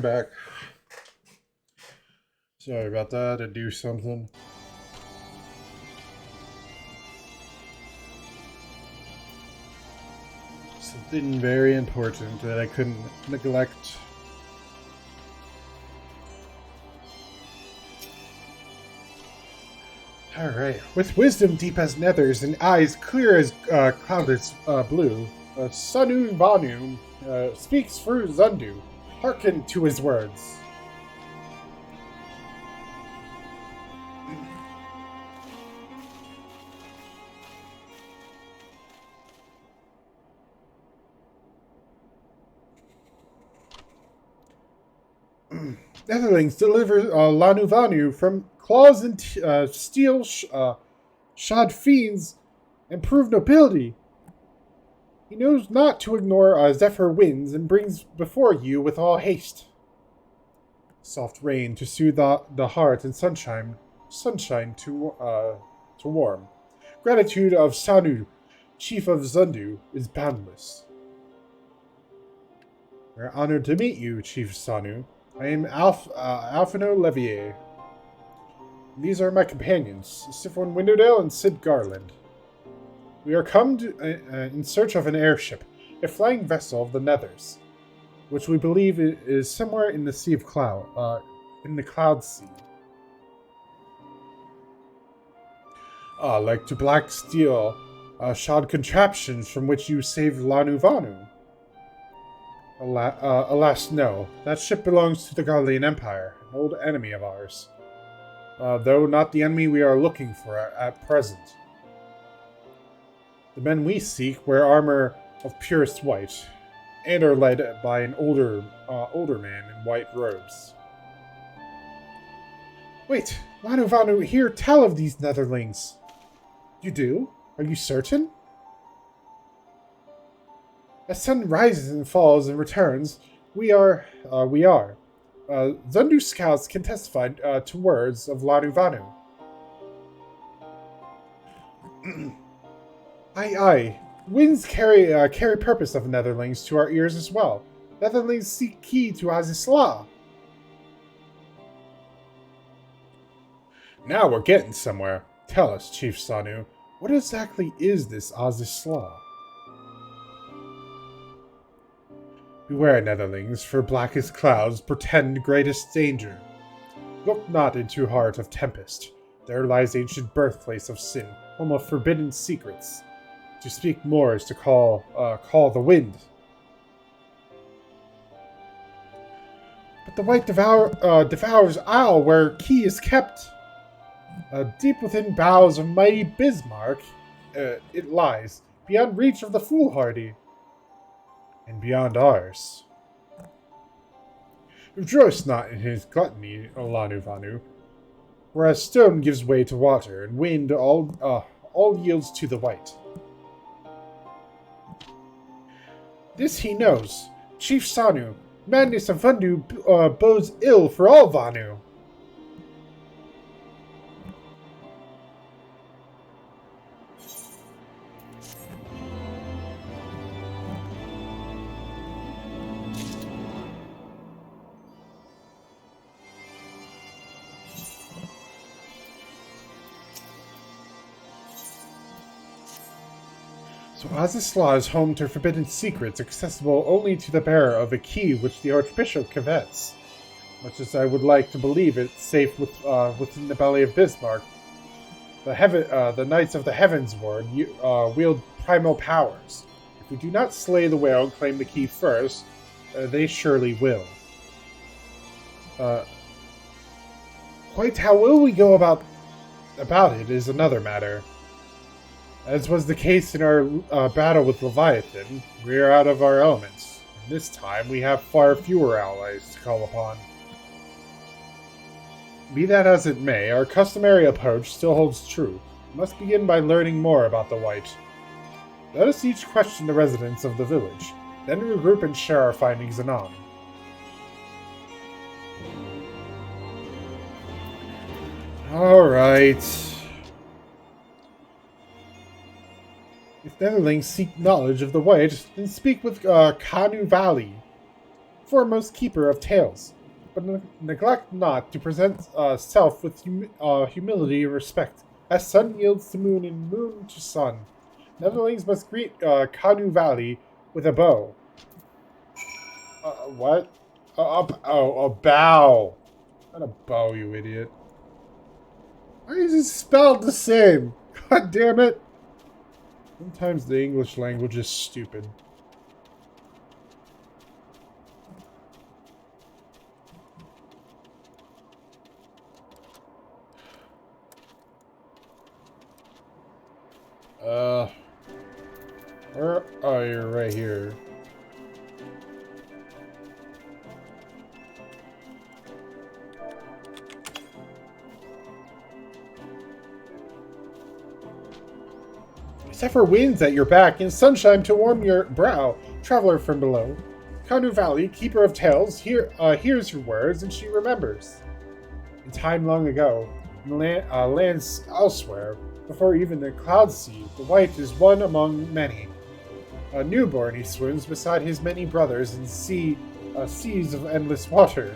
back. Sorry about that. To do something. Something very important that I couldn't neglect. Alright. With wisdom deep as nethers and eyes clear as cloudless blue, Sanu Banu speaks for Zundu. Hearken to his words. Netherlings deliver Lanu Vanu from claws and steel shod fiends and prove nobility. He knows not to ignore zephyr winds and brings before you with all haste. Soft rain to soothe the heart and sunshine to warm. Gratitude of Sanu, chief of Zundu, is boundless. We're honored to meet you, Chief Sanu. I am Alphino Levier. These are my companions, Syphuin Windowdale and Sid Garland. We are come in search of an airship, a flying vessel of the Nethers, which we believe is somewhere in the Sea of Cloud, in the Cloud Sea. Like to black steel, shod contraptions from which you saved Lanu Vanu. Alas, no. That ship belongs to the Garlean Empire, an old enemy of ours. Though not the enemy we are looking for at present. The men we seek wear armor of purest white, and are led by an older man in white robes. Wait, Lanu Vanu here tell of these Netherlings. You do? Are you certain? As sun rises and falls and returns, we are. Zundu scouts can testify to words of Lanu Vanu. Aye. Winds carry purpose of Netherlings to our ears as well. Netherlings seek key to Azisla. Now we're getting somewhere. Tell us, Chief Sanu, what exactly is this Azisla? Beware, Netherlings, for blackest clouds portend greatest danger. Look not into heart of tempest. There lies ancient birthplace of sin, home of forbidden secrets. To speak more is to call the wind. But the white devours isle where key is kept. Deep within boughs of mighty Bismarck, it lies, beyond reach of the foolhardy. And beyond ours. Rejoice not in his gluttony, Lanu Vanu. Whereas stone gives way to water, and wind all yields to the white. This he knows. Chief Sanu, madness of Vundu bodes ill for all Vanu. So Azisla is home to forbidden secrets accessible only to the bearer of a key which the Archbishop covets. Much as I would like to believe it's safe within the belly of Bismarck, the Knights of the Heavensward wield primal powers. If we do not slay the whale and claim the key first, they surely will. Quite how will we go about it is another matter. As was the case in our battle with Leviathan, we are out of our elements, and this time we have far fewer allies to call upon. Be that as it may, our customary approach still holds true. We must begin by learning more about the White. Let us each question the residents of the village, then regroup and share our findings anon. Alright. If Netherlings seek knowledge of the White, then speak with Kanu Valley, foremost keeper of tales. neglect not to present self with humility and respect, as sun yields to moon and moon to sun. Netherlings must greet Kanu Valley with a bow. What? A bow. Not a bow, you idiot. Why is it spelled the same? God damn it. Sometimes the English language is stupid. Where? Oh, you're right here. Except for winds at your back and sunshine to warm your brow, traveler from below. Kanu Valley, keeper of tales, hears your words and she remembers. In time long ago, in lands elsewhere, before even the cloud sea, the white is one among many. A newborn he swims beside his many brothers in seas of endless water.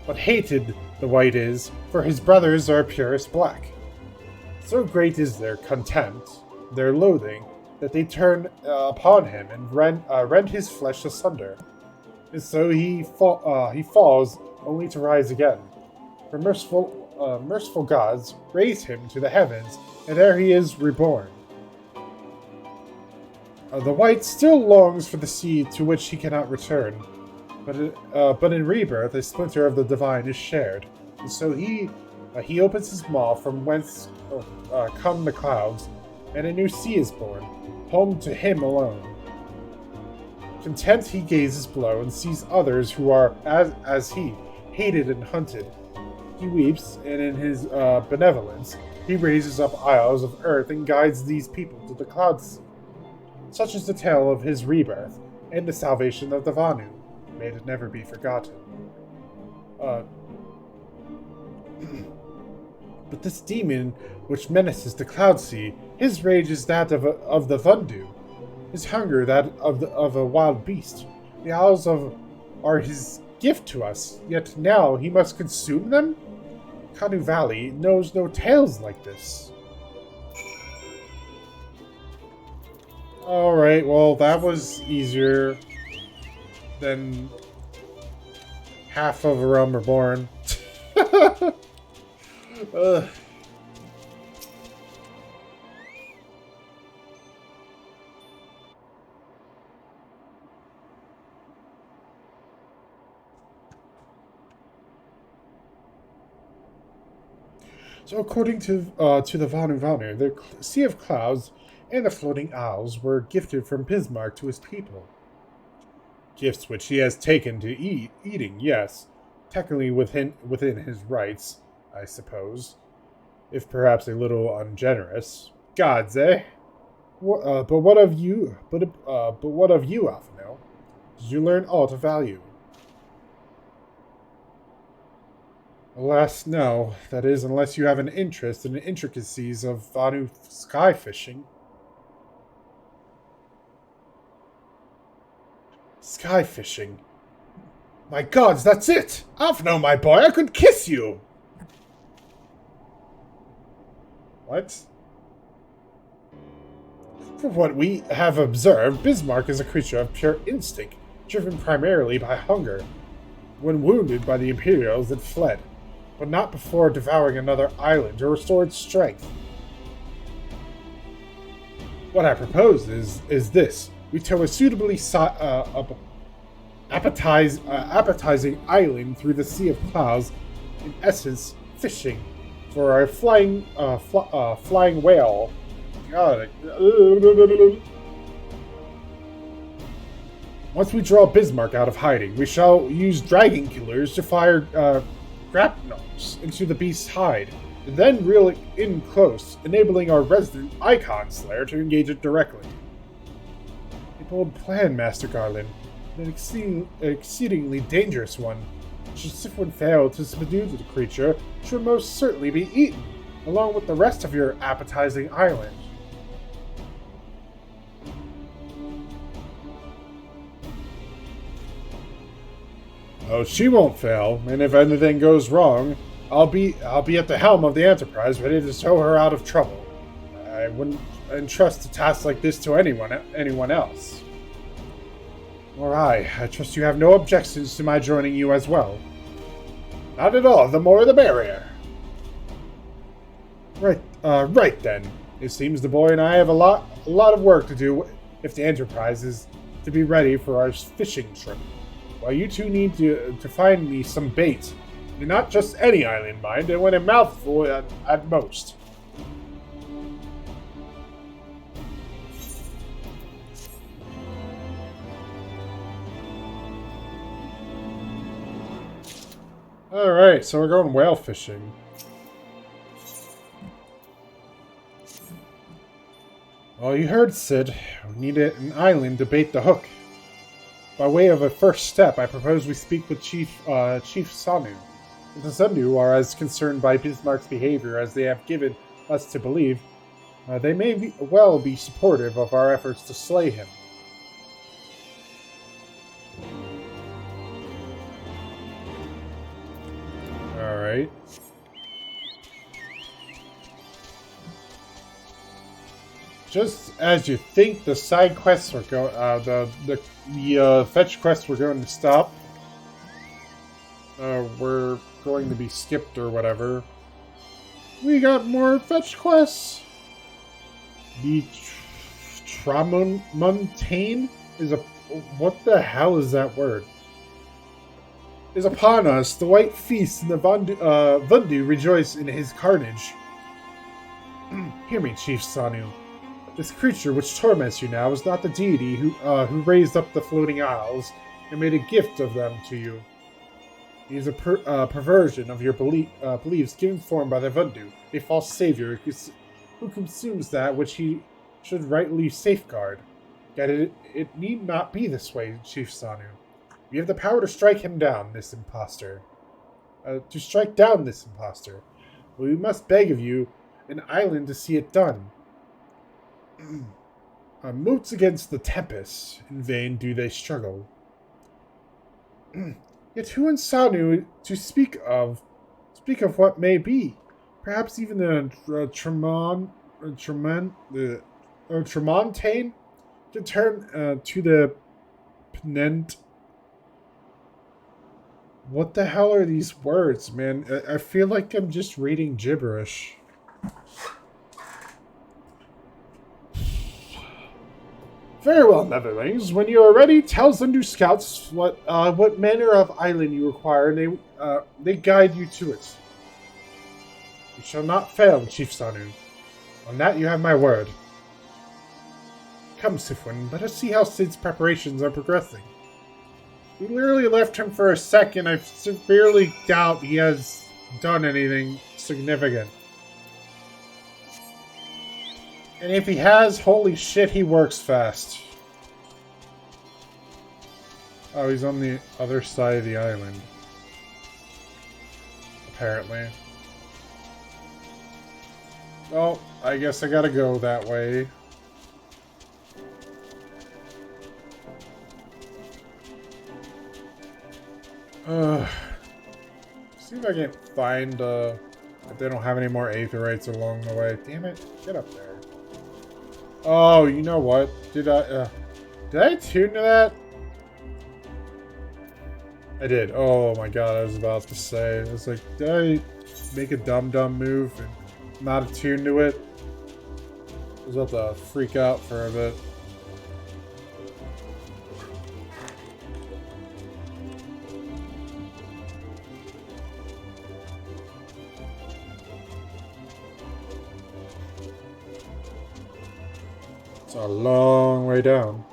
But hated the white is, for his brothers are purest black. So great is their contempt, their loathing, that they turn upon him and rend his flesh asunder. And so he falls only to rise again. For merciful gods raise him to the heavens, and there he is reborn. The white still longs for the sea to which he cannot return, but in rebirth a splinter of the divine is shared, and so he opens his maw from whence come the clouds, and a new sea is born, home to him alone. Content he gazes below and sees others who are, as he, hated and hunted. He weeps, and in his benevolence, he raises up isles of earth and guides these people to the cloud sea. Such is the tale of his rebirth, and the salvation of the Vanu. May it never be forgotten. But this demon which menaces the cloud sea, his rage is that of the Vundu, his hunger that of a wild beast. The owls are his gift to us, yet now he must consume them? Kanu Valley knows no tales like this. Alright, well that was easier than half of A Realm Reborn. So according to the Vanu, the Sea of Clouds and the Floating Owls were gifted from Bismarck to his people. Gifts which he has taken to eating, yes, technically within his rights, I suppose, if perhaps a little ungenerous. Gods, eh? But what of you? But what of you, Alphanel? Did you learn aught of value? Alas, no. That is, unless you have an interest in the intricacies of Vanu sky fishing. Sky fishing? My gods, that's it! Alphino, my boy, I could kiss you! What? From what we have observed, Bismarck is a creature of pure instinct, driven primarily by hunger. When wounded by the Imperials, it fled, but not before devouring another island to restore its strength. What I propose is this. We tow a suitably appetizing island through the Sea of Clouds, in essence, fishing for our flying whale. God. Once we draw Bismarck out of hiding, we shall use dragon killers to fire grapnels into the beast's hide, and then reel it in close, enabling our resident Icon Slayer to engage it directly. A bold plan, Master Garland, and an exceedingly dangerous one. Should Syphuin fail to subdue the creature, it will most certainly be eaten, along with the rest of your appetizing island. Oh, she won't fail, and if anything goes wrong, I'll be at the helm of the Enterprise, ready to tow her out of trouble. I wouldn't entrust a task like this to anyone else. Nor I trust you have no objections to my joining you as well. Not at all. The more the merrier. Right then. It seems the boy and I have a lot of work to do if the Enterprise is to be ready for our fishing trip. While you two need to find me some bait, and not just any island, mind, and when a mouthful at most. Alright, so we're going whale fishing. Well, you heard, Sid. We need an island to bait the hook. By way of a first step, I propose we speak with Chief Sanu. If the Sundu are as concerned by Bismarck's behavior as they have given us to believe, they may well be supportive of our efforts to slay him. Alright. Just as you think the side quests were going, the fetch quests were going to stop, we're going to be skipped or whatever. We got more fetch quests. The Tramontane is a... What the hell is that word? Is upon us. The white feast and the Vundu rejoice in his carnage. Hear me, Chief Sanu. This creature which torments you now is not the deity who raised up the floating isles and made a gift of them to you. He is a perversion of your beliefs given form by the Vundu, a false savior who consumes that which he should rightly safeguard. Yet it need not be this way, Chief Sanu. We have the power to strike him down, this impostor. To strike down this impostor. But we must beg of you an island to see it done. Moots against the tempest, in vain do they struggle. Yet who in Sanu to speak of what may be? Perhaps even the Tramontane to turn to the Penent. What the hell are these words, man? I feel like I'm just reading gibberish. Very well, Netherlings. When you are ready, tell Zundu scouts what manner of island you require, and they guide you to it. You shall not fail, Chief Sanu. On that you have my word. Come, Syphuin, let us see how Sid's preparations are progressing. We literally left him for a second. I severely doubt he has done anything significant. And if he has, holy shit, he works fast. Oh, he's on the other side of the island. Apparently. Well, I guess I gotta go that way. See if I can find, if they don't have any more aetherites along the way. Damn it, get up there. Oh, you know what? Did I tune to that? I did. Oh my god, I was about to say. I was like, did I make a dumb move and not attune to it? I was about to freak out for a bit. It's a long way down.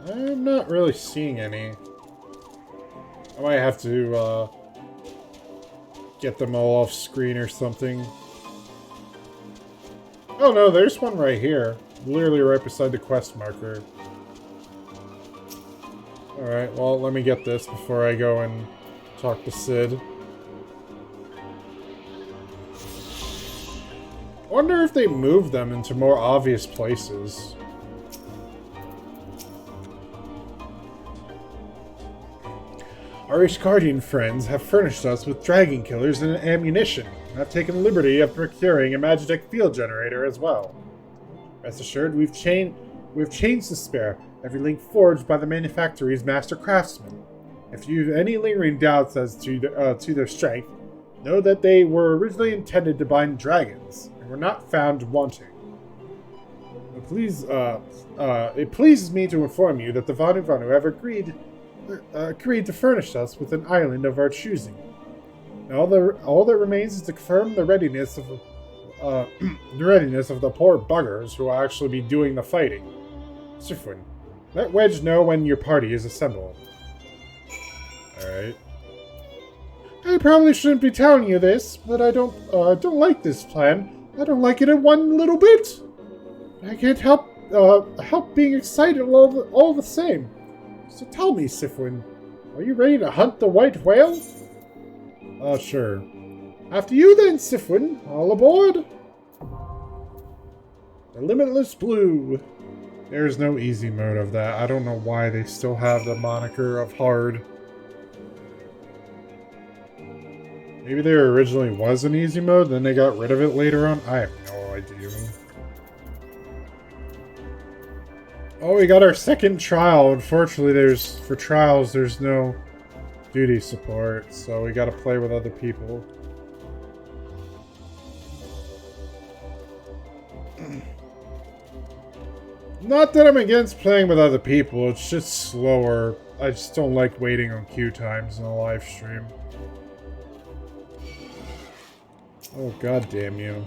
I'm not really seeing any. I might have to get them all off screen or something. Oh no, there's one right here. Literally right beside the quest marker. Alright, well, let me get this before I go and talk to Sid. I wonder if they moved them into more obvious places. Our Ishgardian friends have furnished us with dragon killers and ammunition, and have taken the liberty of procuring a Magitech field generator as well. Rest assured, we've chains to spare, every link forged by the manufactory's master craftsmen. If you've any lingering doubts as to their strength, know that they were originally intended to bind dragons, and were not found wanting. It pleases me to inform you that the Vanu Vanu have agreed to furnish us with an island of our choosing. Now all that remains is to confirm the readiness of the poor buggers who will actually be doing the fighting. Syphuin, let Wedge know when your party is assembled. Alright. I probably shouldn't be telling you this, but I don't like this plan. I don't like it in one little bit. I can't help being excited all the same. So tell me, Syphuin, are you ready to hunt the white whale? Sure. After you then, Syphuin. All aboard! The Limitless Blue. There's no easy mode of that. I don't know why they still have the moniker of hard. Maybe there originally was an easy mode, then they got rid of it later on? I have no idea. Oh, we got our second trial. Unfortunately, for trials, there's no duty support, so we gotta play with other people. Not that I'm against playing with other people, it's just slower. I just don't like waiting on queue times in a live stream. Oh, god damn you.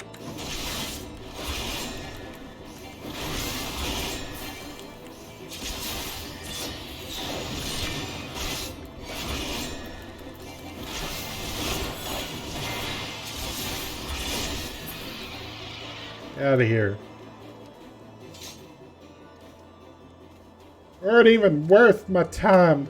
Out of here. Weren't even worth my time.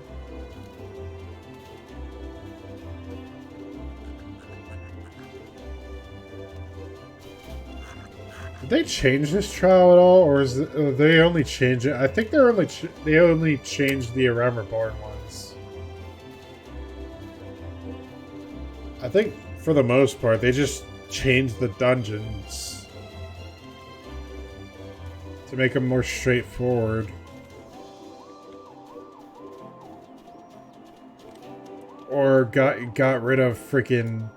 Did they change this trial at all, or is it, they only change it? I think they only changed the Reborn ones. I think for the most part they just changed the dungeons to make them more straightforward. Or got rid of freaking...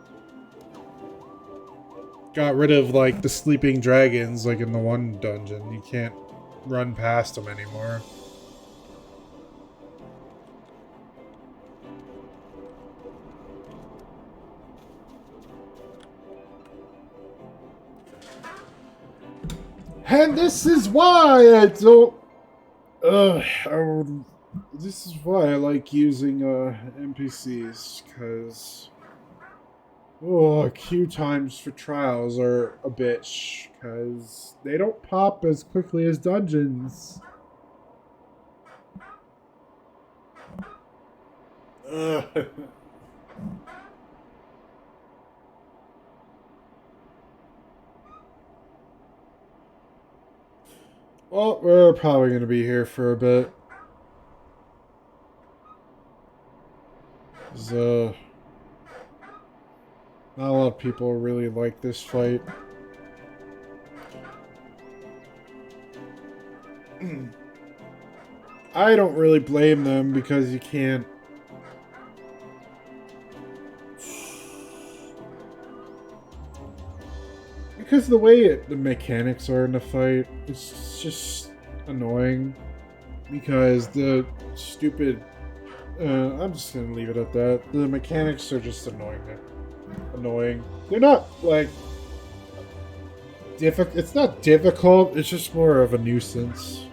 Got rid of, like, the sleeping dragons, like in the one dungeon. You can't run past them anymore. And this is why I don't... this is why I like using NPCs, because... Oh, queue times for trials are a bitch, because they don't pop as quickly as dungeons. Well, we're probably going to be here for a bit. Not a lot of people really like this fight. I don't really blame them because you can't... Because the way the mechanics are in the fight, it's just annoying. Because the stupid... I'm just gonna leave it at that. The mechanics are just annoying. They're not, like... It's not difficult, it's just more of a nuisance.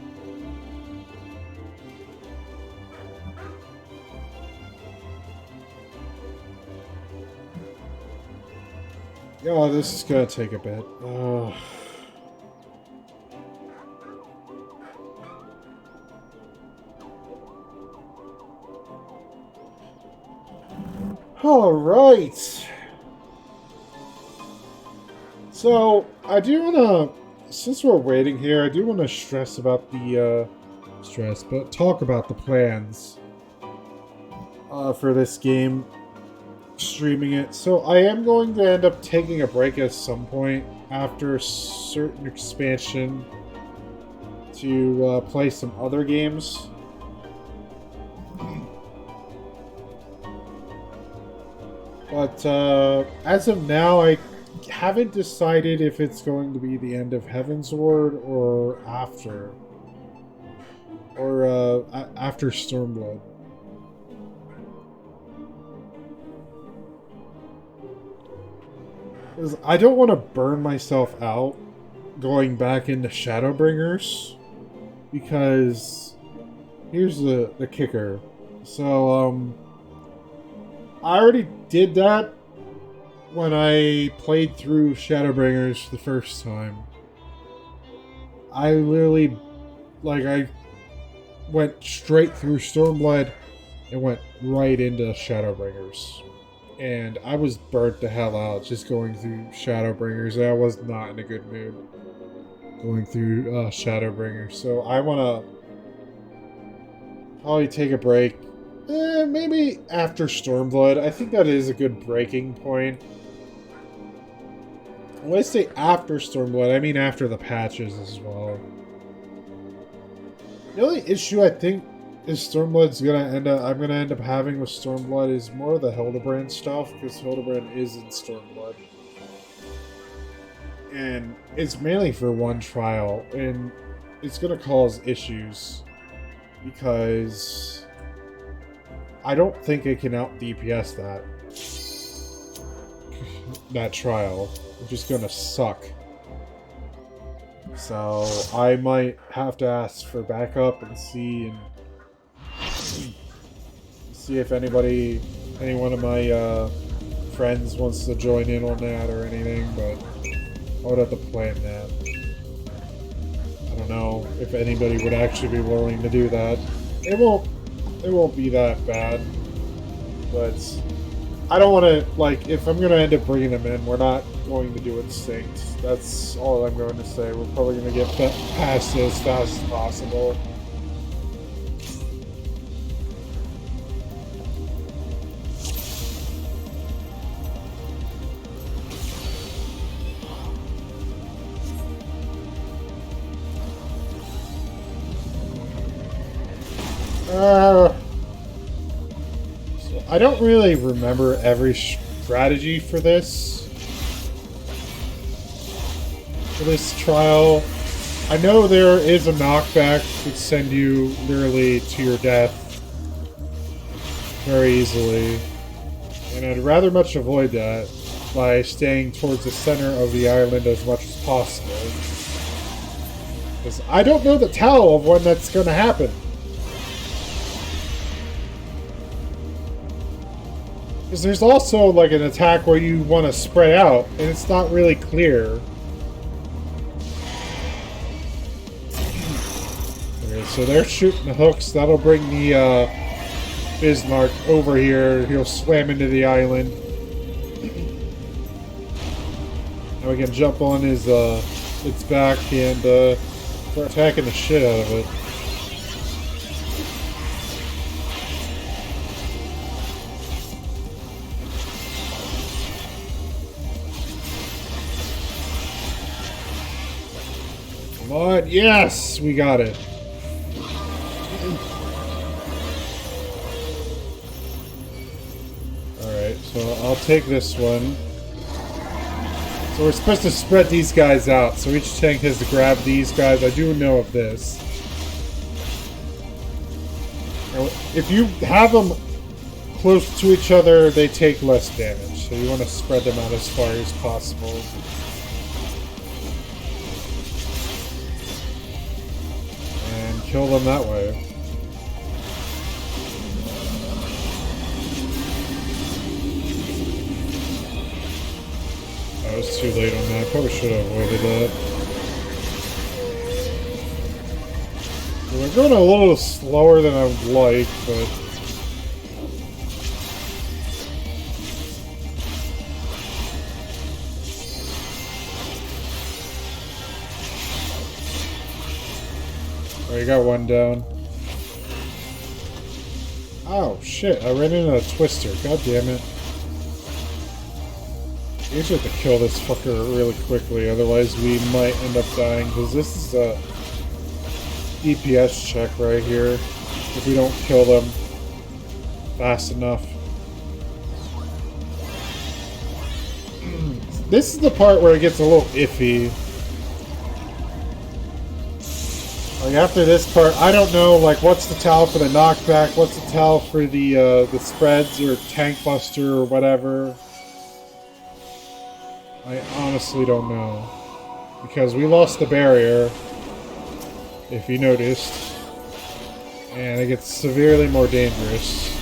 Oh, this is gonna take a bit. Oh. Alright. So, I do wanna, since we're waiting here, I do wanna talk about the plans. for this game, streaming it. So I am going to end up taking a break at some point after a certain expansion to play some other games. But as of now, I haven't decided if it's going to be the end of Heavensward or after. Or after Stormblood. Because I don't want to burn myself out going back into Shadowbringers. Because here's the kicker. So, I already did that when I played through Shadowbringers the first time. I literally, I went straight through Stormblood and went right into Shadowbringers. And I was burnt the hell out just going through Shadowbringers. I was not in a good mood going through Shadowbringers. So I want to probably take a break. Maybe after Stormblood. I think that is a good breaking point. When I say after Stormblood, I mean after the patches as well. The only issue I think is Stormblood's I'm gonna end up having with Stormblood is more of the Hildebrand stuff, because Hildebrand is in Stormblood. And it's mainly for one trial, and it's gonna cause issues because I don't think it can out DPS that trial, which is gonna suck. So I might have to ask for backup and see if any one of my friends wants to join in on that or anything, but I would have to plan that. I don't know if anybody would actually be willing to do that. It won't be that bad, but I don't want to, if I'm going to end up bringing them in, we're not going to do Instinct. That's all I'm going to say. We're probably going to get past it as fast as possible. So I don't really remember every strategy for this trial. I know there is a knockback that could send you literally to your death very easily, and I'd rather much avoid that by staying towards the center of the island as much as possible, because I don't know the tell of when that's going to happen. Because there's also an attack where you want to spread out, and it's not really clear. Okay, so they're shooting the hooks. That'll bring the Bismarck over here. He'll slam into the island. Now we can jump on its back and start attacking the shit out of it. Come on, yes! We got it. Alright, so I'll take this one. So we're supposed to spread these guys out, so each tank has to grab these guys. I do know of this. Now, if you have them close to each other, they take less damage, so you want to spread them out as far as possible. And kill them that way. I was too late on that. Probably should have avoided that. We're going a little slower than I would like, but... Oh, you got one down. Oh shit, I ran into a twister. God damn it. We usually have to kill this fucker really quickly, otherwise we might end up dying, because this is a DPS check right here, if we don't kill them fast enough. This is the part where it gets a little iffy. Like after this part, I don't know, like what's the towel for the knockback, what's the towel for the spreads or tank buster or whatever. I honestly don't know. Because we lost the barrier, if you noticed. And it gets severely more dangerous.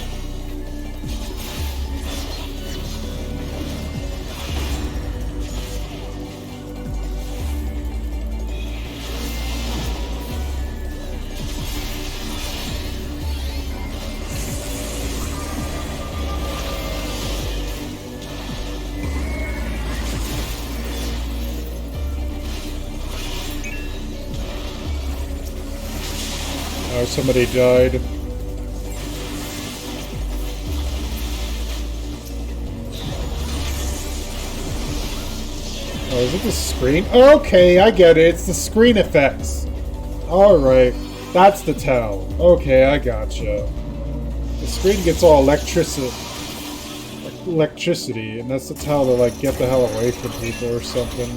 Oh, somebody died. Oh, is it the screen? Okay, I get it. It's the screen effects. Alright. That's the towel. Okay, I gotcha. The screen gets all electricity, and that's the towel to, like, get the hell away from people or something.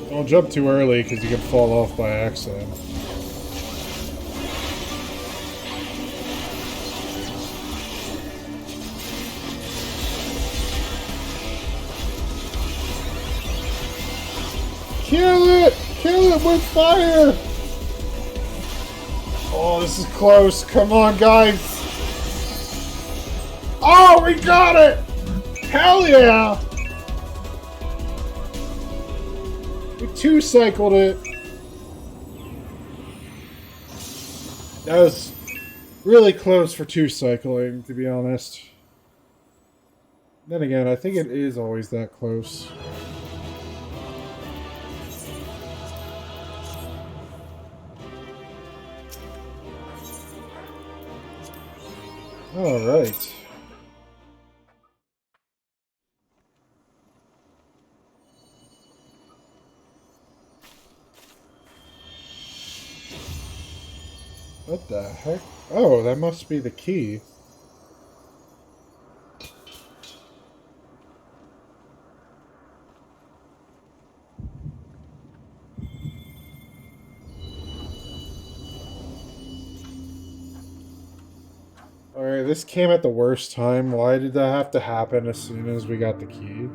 Don't jump too early, because you can fall off by accident. Kill it! Kill it with fire! Oh, this is close. Come on, guys! Oh, we got it! Hell yeah! We two-cycled it. That was really close for two-cycling, to be honest. Then again, I think it is always that close. Alright. What the heck? Oh, that must be the key. Alright, this came at the worst time. Why did that have to happen as soon as we got the key?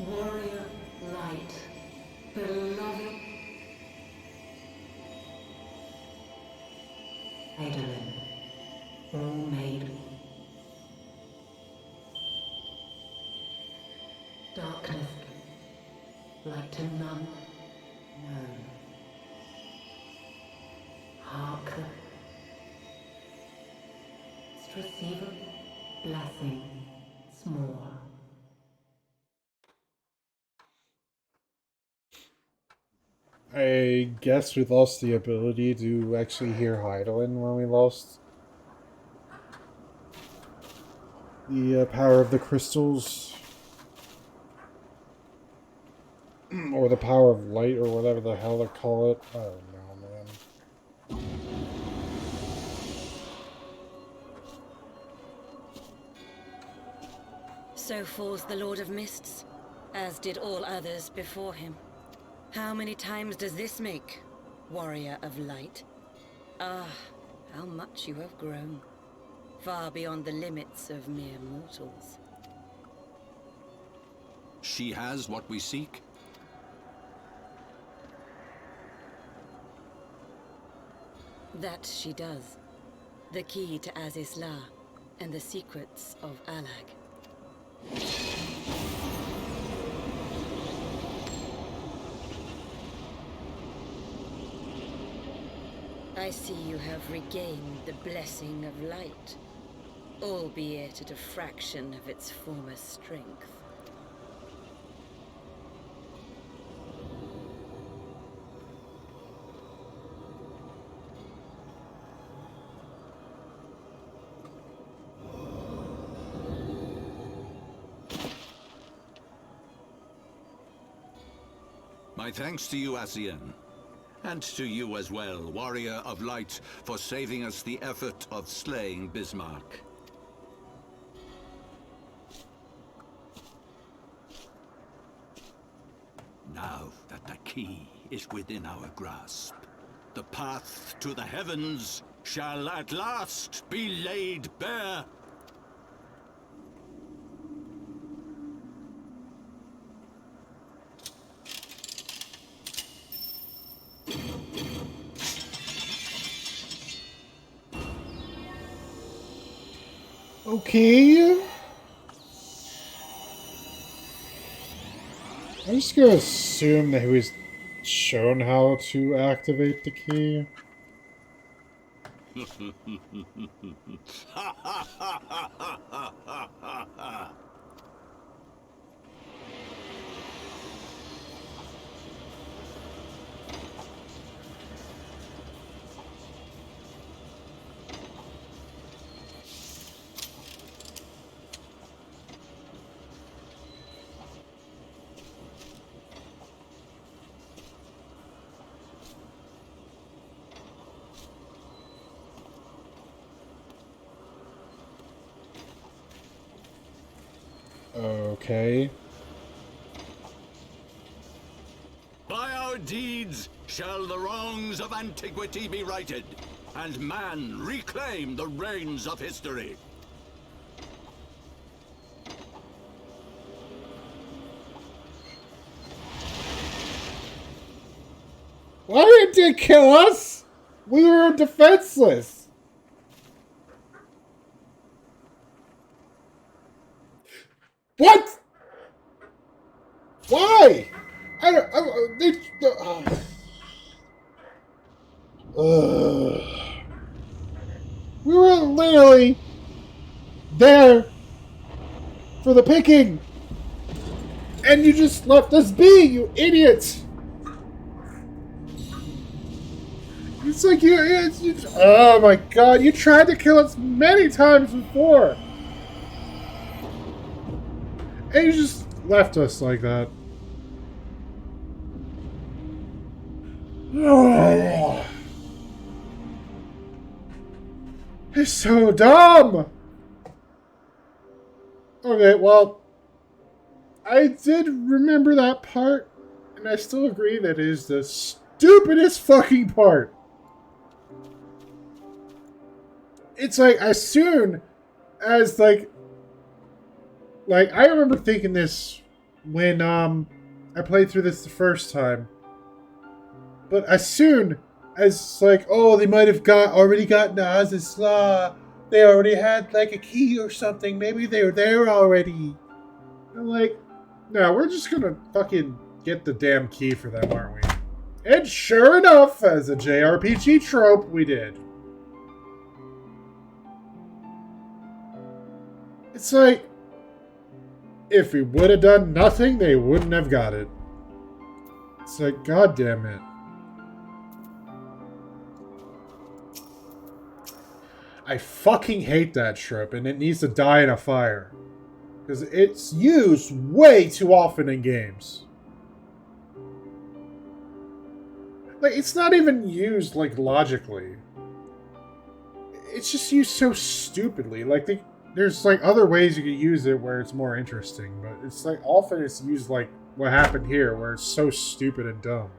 Warrior light, beloved Eidolon, all made. Darkness, like to none known. Hark, receive blessing small. I guess we lost the ability to actually hear Heidelin when we lost the power of the crystals. Or the power of light, or whatever the hell they call it. I don't know, man. So falls the Lord of Mists, as did all others before him. How many times does this make, Warrior of Light? Ah, how much you have grown. Far beyond the limits of mere mortals. She has what we seek. That she does. The key to Azizla, and the secrets of Alag. I see you have regained the blessing of light, albeit at a fraction of its former strength. My thanks to you, Asien. And to you as well, Warrior of Light, for saving us the effort of slaying Bismarck. Now that the key is within our grasp, the path to the heavens shall at last be laid bare. Okay. I'm just gonna assume that he was shown how to activate the key. Okay. By our deeds shall the wrongs of antiquity be righted, and man reclaim the reins of history. Why did it kill us? We were defenseless. What? Why? I don't. We were literally there for the picking, and you just left us be, you idiot! It's like you. Oh my god! You tried to kill us many times before. And you just left us like that. Oh. It's so dumb! Okay, well, I did remember that part, and I still agree that it is the stupidest fucking part. It's like, as soon as, like, I remember thinking this when I played through this the first time. But as soon as like, oh, they might have already got Naz's Law. They already had like a key or something. Maybe they were there already. I'm like, no, we're just gonna fucking get the damn key for them, aren't we? And sure enough, as a JRPG trope, we did. It's like, if we would have done nothing, they wouldn't have got it. It's like, god damn it. I fucking hate that trope, and it needs to die in a fire. Because it's used way too often in games. Like, it's not even used, like, logically. It's just used so stupidly. Like, there's like other ways you could use it where it's more interesting, but it's like often it's used like what happened here, where it's so stupid and dumb.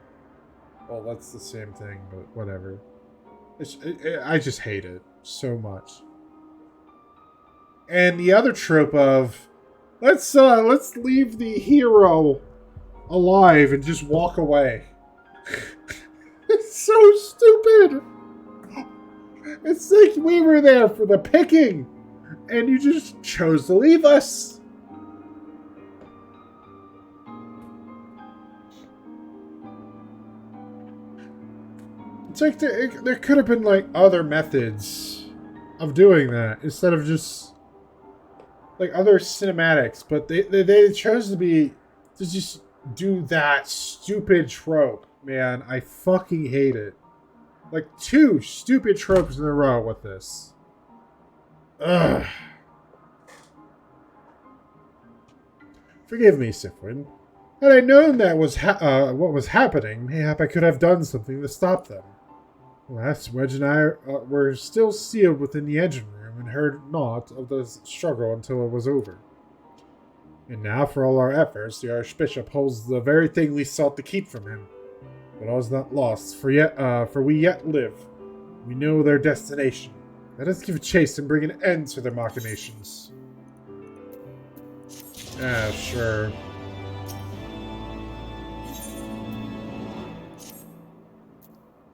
Well, that's the same thing, but whatever. I just hate it so much. And the other trope of let's leave the hero alive and just walk away. It's so stupid. It's like we were there for the picking. And you just chose to leave us. It's like there could have been like other methods of doing that instead of just like other cinematics, but they chose to just do that stupid trope. Man, I fucking hate it. Like 2 stupid tropes in a row with this. Ugh. Forgive me, Syphuin. Had I known that was what was happening, mayhap I could have done something to stop them. Alas, Wedge and I were still sealed within the engine room and heard naught of the struggle until it was over. And now, for all our efforts, the Archbishop holds the very thing we sought to keep from him. But all is not lost, for we yet live. We know their destination. Let us give chase and bring an end to their machinations. Ah, sure.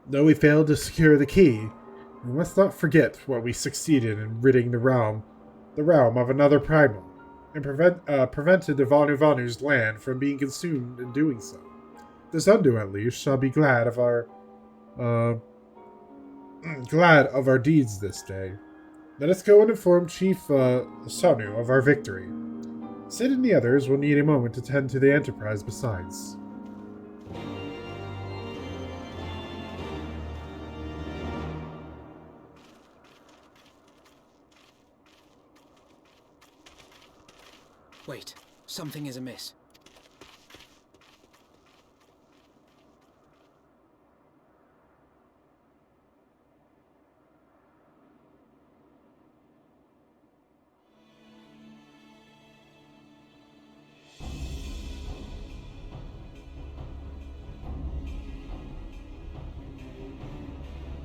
Though we failed to secure the key, we must not forget what we succeeded in ridding the realm of another primal, and prevented the Vanu Vanu's land from being consumed in doing so. The Zundu, at least, shall be glad of our deeds this day. Let us go and inform Chief Sonu of our victory. Sid and the others will need a moment to tend to the enterprise besides. Wait, something is amiss.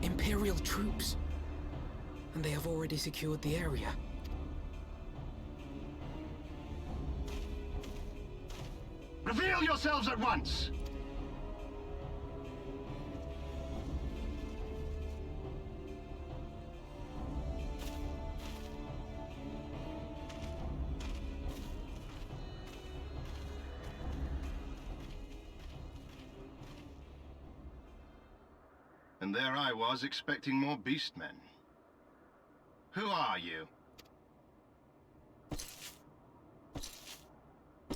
Imperial troops. And they have already secured the area. Reveal yourselves at once! And there I was, expecting more beastmen. Who are you?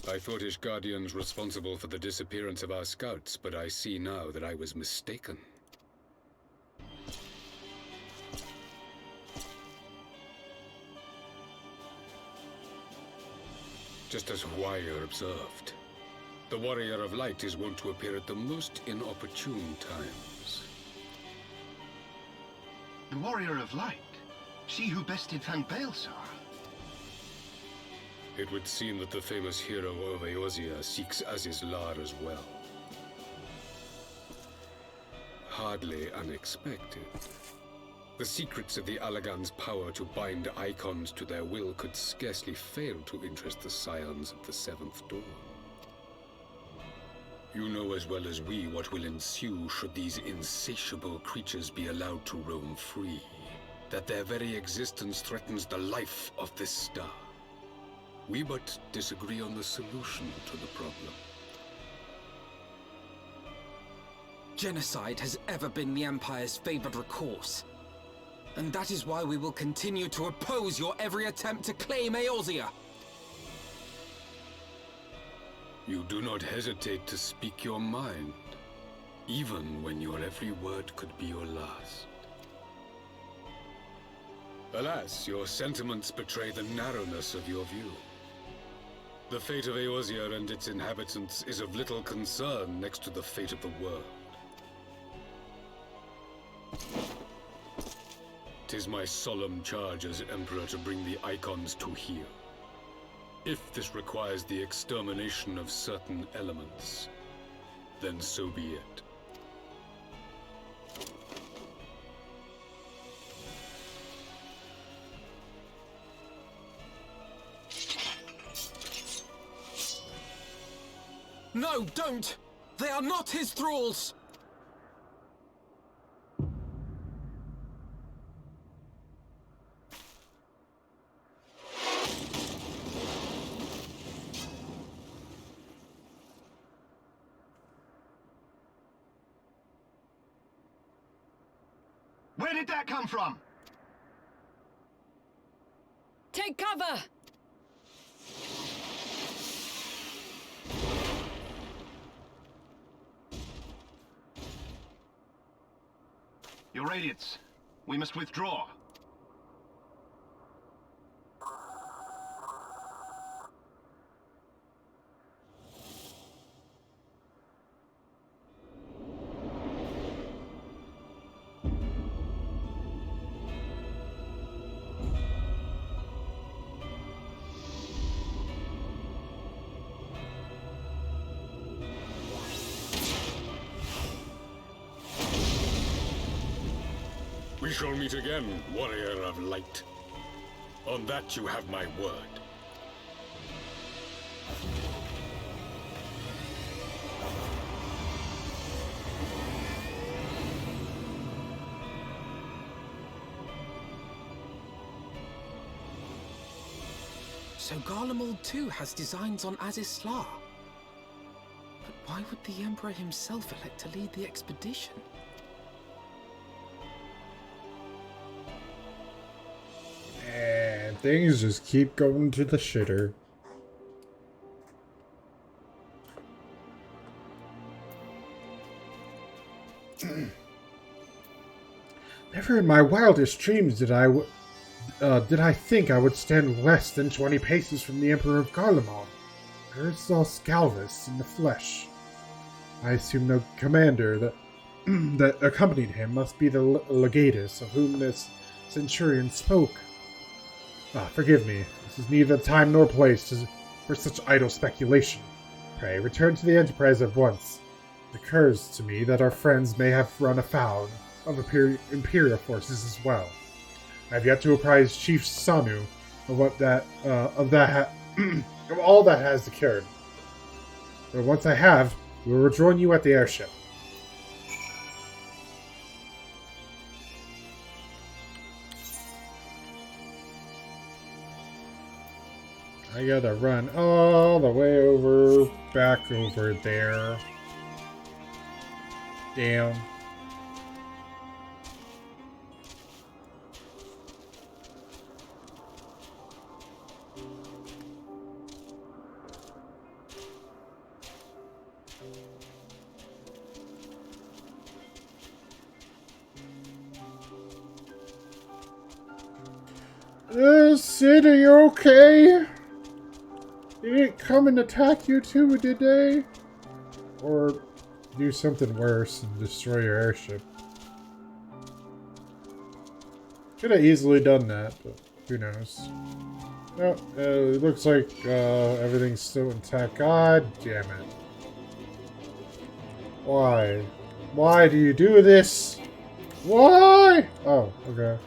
I thought Ishgardians responsible for the disappearance of our scouts, but I see now that I was mistaken. Just as Wire observed, the Warrior of Light is wont to appear at the most inopportune times. The Warrior of Light? She who bested Van Baelsar? It would seem that the famous hero of Eorzea seeks Azizlar as well. Hardly unexpected. The secrets of the Allagan's power to bind icons to their will could scarcely fail to interest the scions of the Seventh Dawn. You know as well as we what will ensue should these insatiable creatures be allowed to roam free. That their very existence threatens the life of this star. We but disagree on the solution to the problem. Genocide has ever been the Empire's favored recourse. And that is why we will continue to oppose your every attempt to claim Eorzea. You do not hesitate to speak your mind, even when your every word could be your last. Alas, your sentiments betray the narrowness of your view. The fate of Eorzea and its inhabitants is of little concern next to the fate of the world. 'Tis my solemn charge as Emperor to bring the icons to here. If this requires the extermination of certain elements, then so be it. No, don't! They are not his thralls! Where did that come from? Take cover! Your Radiance, we must withdraw. We shall meet again, warrior of light. On that you have my word. So Garlemald too has designs on Azizla. But why would the Emperor himself elect to lead the expedition? And things just keep going to the shitter. Never in my wildest dreams did I think I would stand less than 20 paces from the Emperor of Garlemald. Where's all Scalvus in the flesh? I assume the commander that accompanied him must be the legatus of whom this centurion spoke. Forgive me. This is neither time nor place for such idle speculation. Pray, return to the Enterprise at once. It occurs to me that our friends may have run afoul of Imperial forces as well. I have yet to apprise Chief Sanu of of all that has occurred. But once I have, we will rejoin you at the airship. I gotta run all the way back over there. Damn. Sid, are you okay? They didn't come and attack you too, did they? Or do something worse and destroy your airship. Could have easily done that, but who knows. No, it looks like everything's still intact. God damn it. Why? Why do you do this? Why? Oh, okay.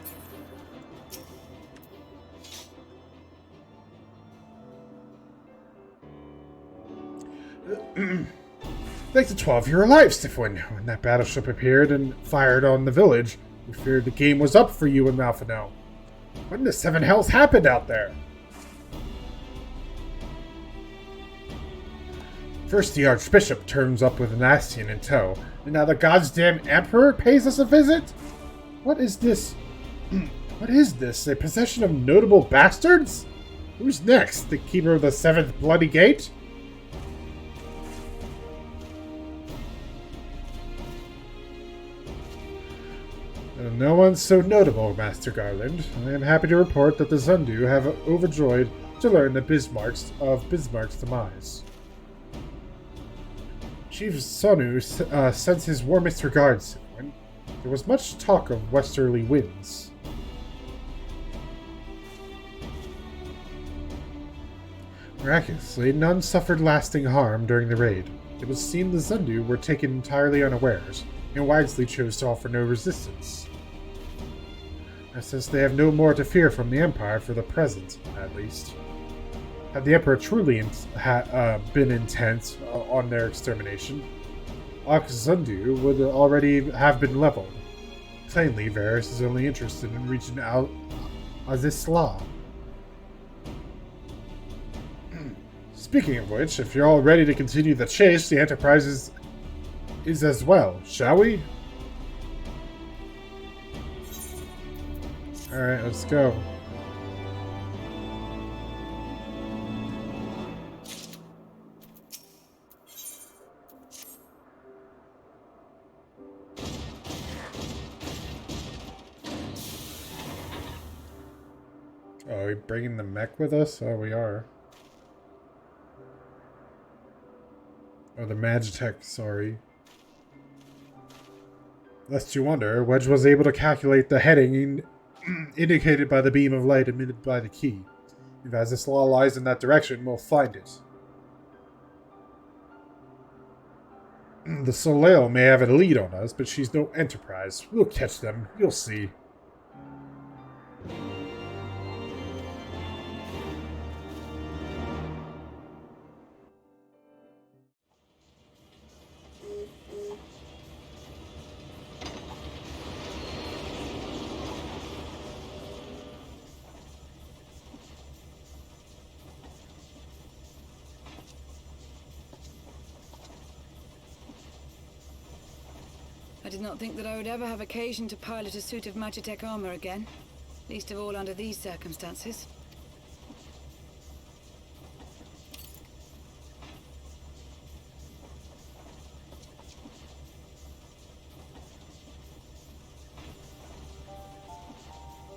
Thanks to 12, you're alive, Syphuin. When that battleship appeared and fired on the village, we feared the game was up for you and Malfino. What in the seven hells happened out there? First the Archbishop turns up with an Astian in tow, and now the goddamn Emperor pays us a visit? What is this? What is this? A procession of notable bastards? Who's next? The Keeper of the Seventh Bloody Gate? No one's so notable, Master Garland. I am happy to report that the Zundu have overjoyed to learn the Bismarck's demise. Chief Sonu sends his warmest regards, Syphuin. There was much talk of westerly winds. Miraculously, none suffered lasting harm during the raid. It would seem the Zundu were taken entirely unawares, and wisely chose to offer no resistance. Since they have no more to fear from the Empire for the present, at least. Had the Emperor truly been intent on their extermination, Oxzundu would already have been leveled. Plainly, Varys is only interested in reaching Azizla. Speaking of which, if you're all ready to continue the chase, the Enterprise is as well, shall we? Alright, let's go. Oh, are we bringing the mech with us? Oh, we are. Oh, the Magitech, sorry. Lest you wonder, Wedge was able to calculate the heading indicated by the beam of light emitted by the key. If as this law lies in that direction, we'll find it. The Soleil may have a lead on us, but she's no Enterprise. We'll catch them. You'll see. I did not think that I would ever have occasion to pilot a suit of Magitech armor again, least of all under these circumstances.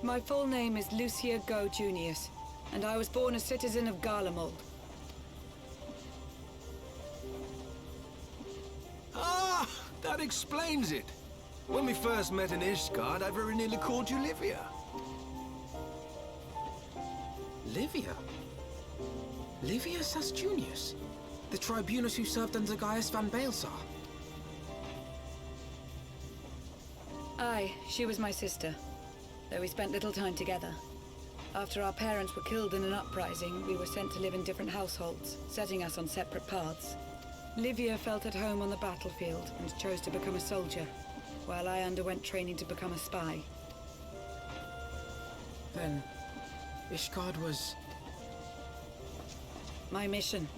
My full name is Lucia Go Junius, and I was born a citizen of Garlemald. Ah, that explains it. When we first met in Ishgard, I very nearly called you Livia. Livia? Livia Sas Junius? The tribunus who served under Gaius van Baelsar? Aye, she was my sister, though we spent little time together. After our parents were killed in an uprising, we were sent to live in different households, setting us on separate paths. Livia felt at home on the battlefield and chose to become a soldier, while I underwent training to become a spy. Then, Ishgard was... my mission.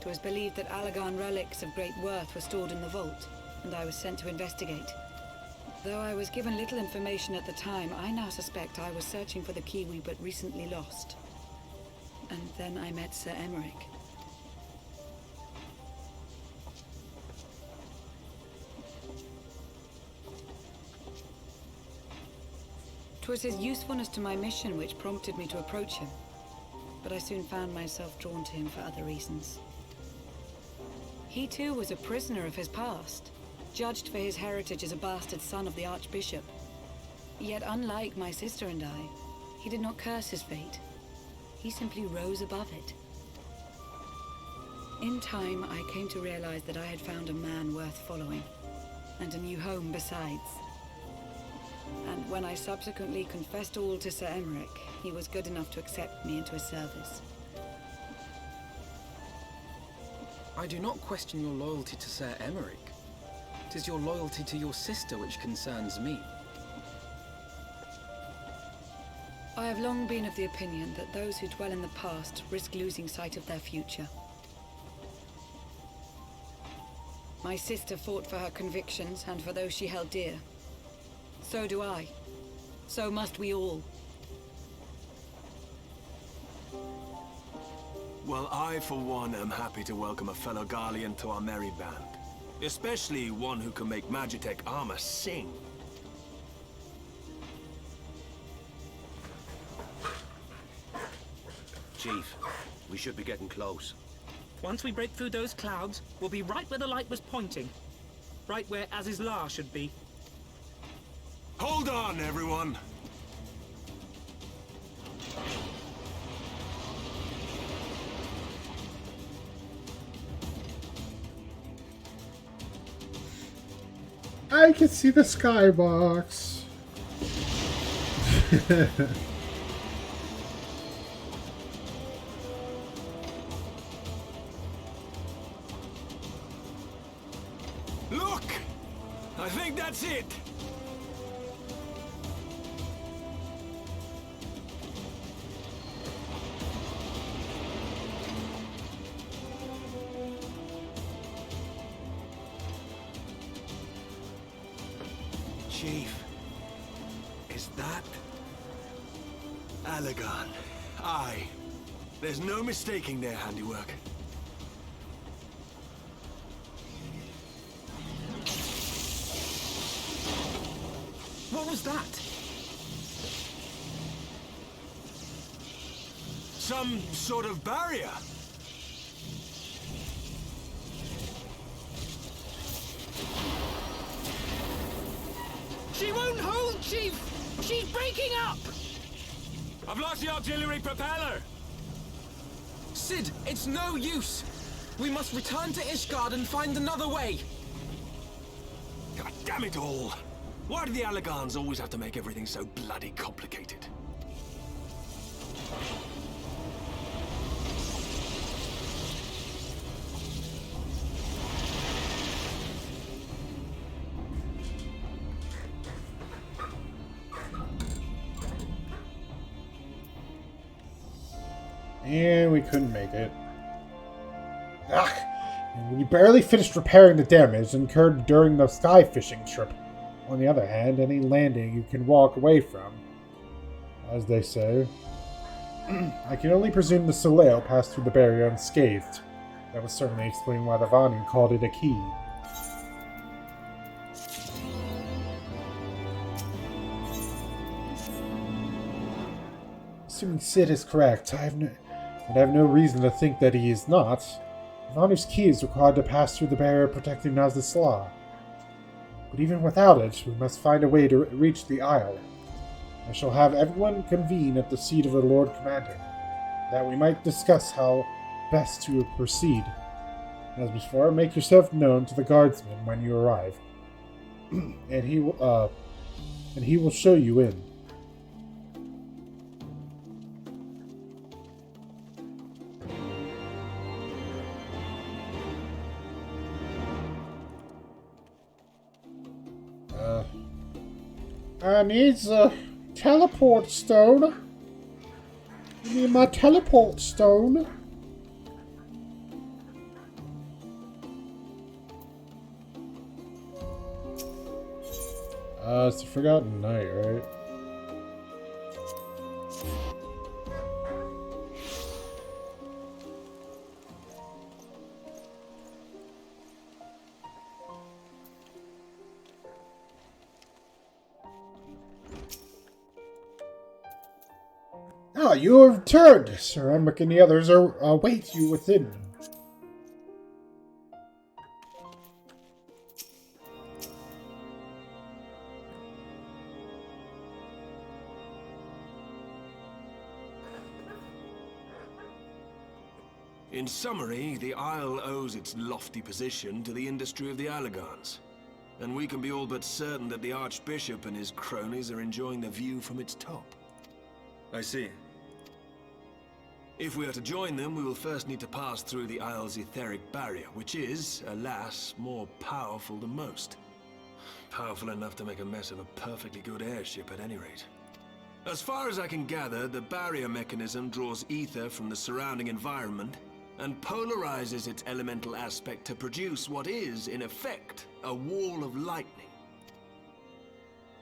It was believed that Allagan relics of great worth were stored in the vault, and I was sent to investigate. Though I was given little information at the time, I now suspect I was searching for the key we but recently lost. And then I met Sir Emmerich. 'Twas his usefulness to my mission which prompted me to approach him, but I soon found myself drawn to him for other reasons. He too was a prisoner of his past, judged for his heritage as a bastard son of the Archbishop. Yet unlike my sister and I, he did not curse his fate. He simply rose above it. In time, I came to realize that I had found a man worth following, and a new home besides. And when I subsequently confessed all to Sir Emmerich, he was good enough to accept me into his service. I do not question your loyalty to Sir Emmerich. It is your loyalty to your sister which concerns me. I have long been of the opinion that those who dwell in the past risk losing sight of their future. My sister fought for her convictions and for those she held dear. So do I. So must we all. Well, I, for one, am happy to welcome a fellow Garlean to our merry band. Especially one who can make Magitech armor sing. Chief, we should be getting close. Once we break through those clouds, we'll be right where the light was pointing. Right where Aziz's Lair should be. Hold on, everyone! I can see the skybox. Look! I think that's it! Chief, is that Allagan. Aye. There's no mistaking their handiwork. What was that? Some sort of barrier. She won't hold, Chief! She's breaking up! I've lost the auxiliary propeller! Sid, it's no use! We must return to Ishgard and find another way! God damn it all! Why do the Allagans always have to make everything so bloody complicated? And we couldn't make it. Ugh! And we barely finished repairing the damage incurred during the sky fishing trip. On the other hand, any landing you can walk away from, as they say. I can only presume the Soleil passed through the barrier unscathed. That would certainly explain why the Vanu called it a key. Assuming Sid is correct, I have no reason to think that he is not. Vanu's key is required to pass through the barrier protecting Nazisla. But even without it, we must find a way to reach the Isle. I shall have everyone convene at the seat of the Lord Commander, that we might discuss how best to proceed. As before, make yourself known to the guardsman when you arrive, and he will show you in. I need a teleport stone. I need my teleport stone. It's the Forgotten Night, right? Ah, you have returned! Sir Emric and the others await you within. In summary, the Isle owes its lofty position to the industry of the Allagans. And we can be all but certain that the Archbishop and his cronies are enjoying the view from its top. I see. If we are to join them, we will first need to pass through the Isle's etheric barrier, which is, alas, more powerful than most. Powerful enough to make a mess of a perfectly good airship at any rate. As far as I can gather, the barrier mechanism draws ether from the surrounding environment and polarizes its elemental aspect to produce what is, in effect, a wall of lightning.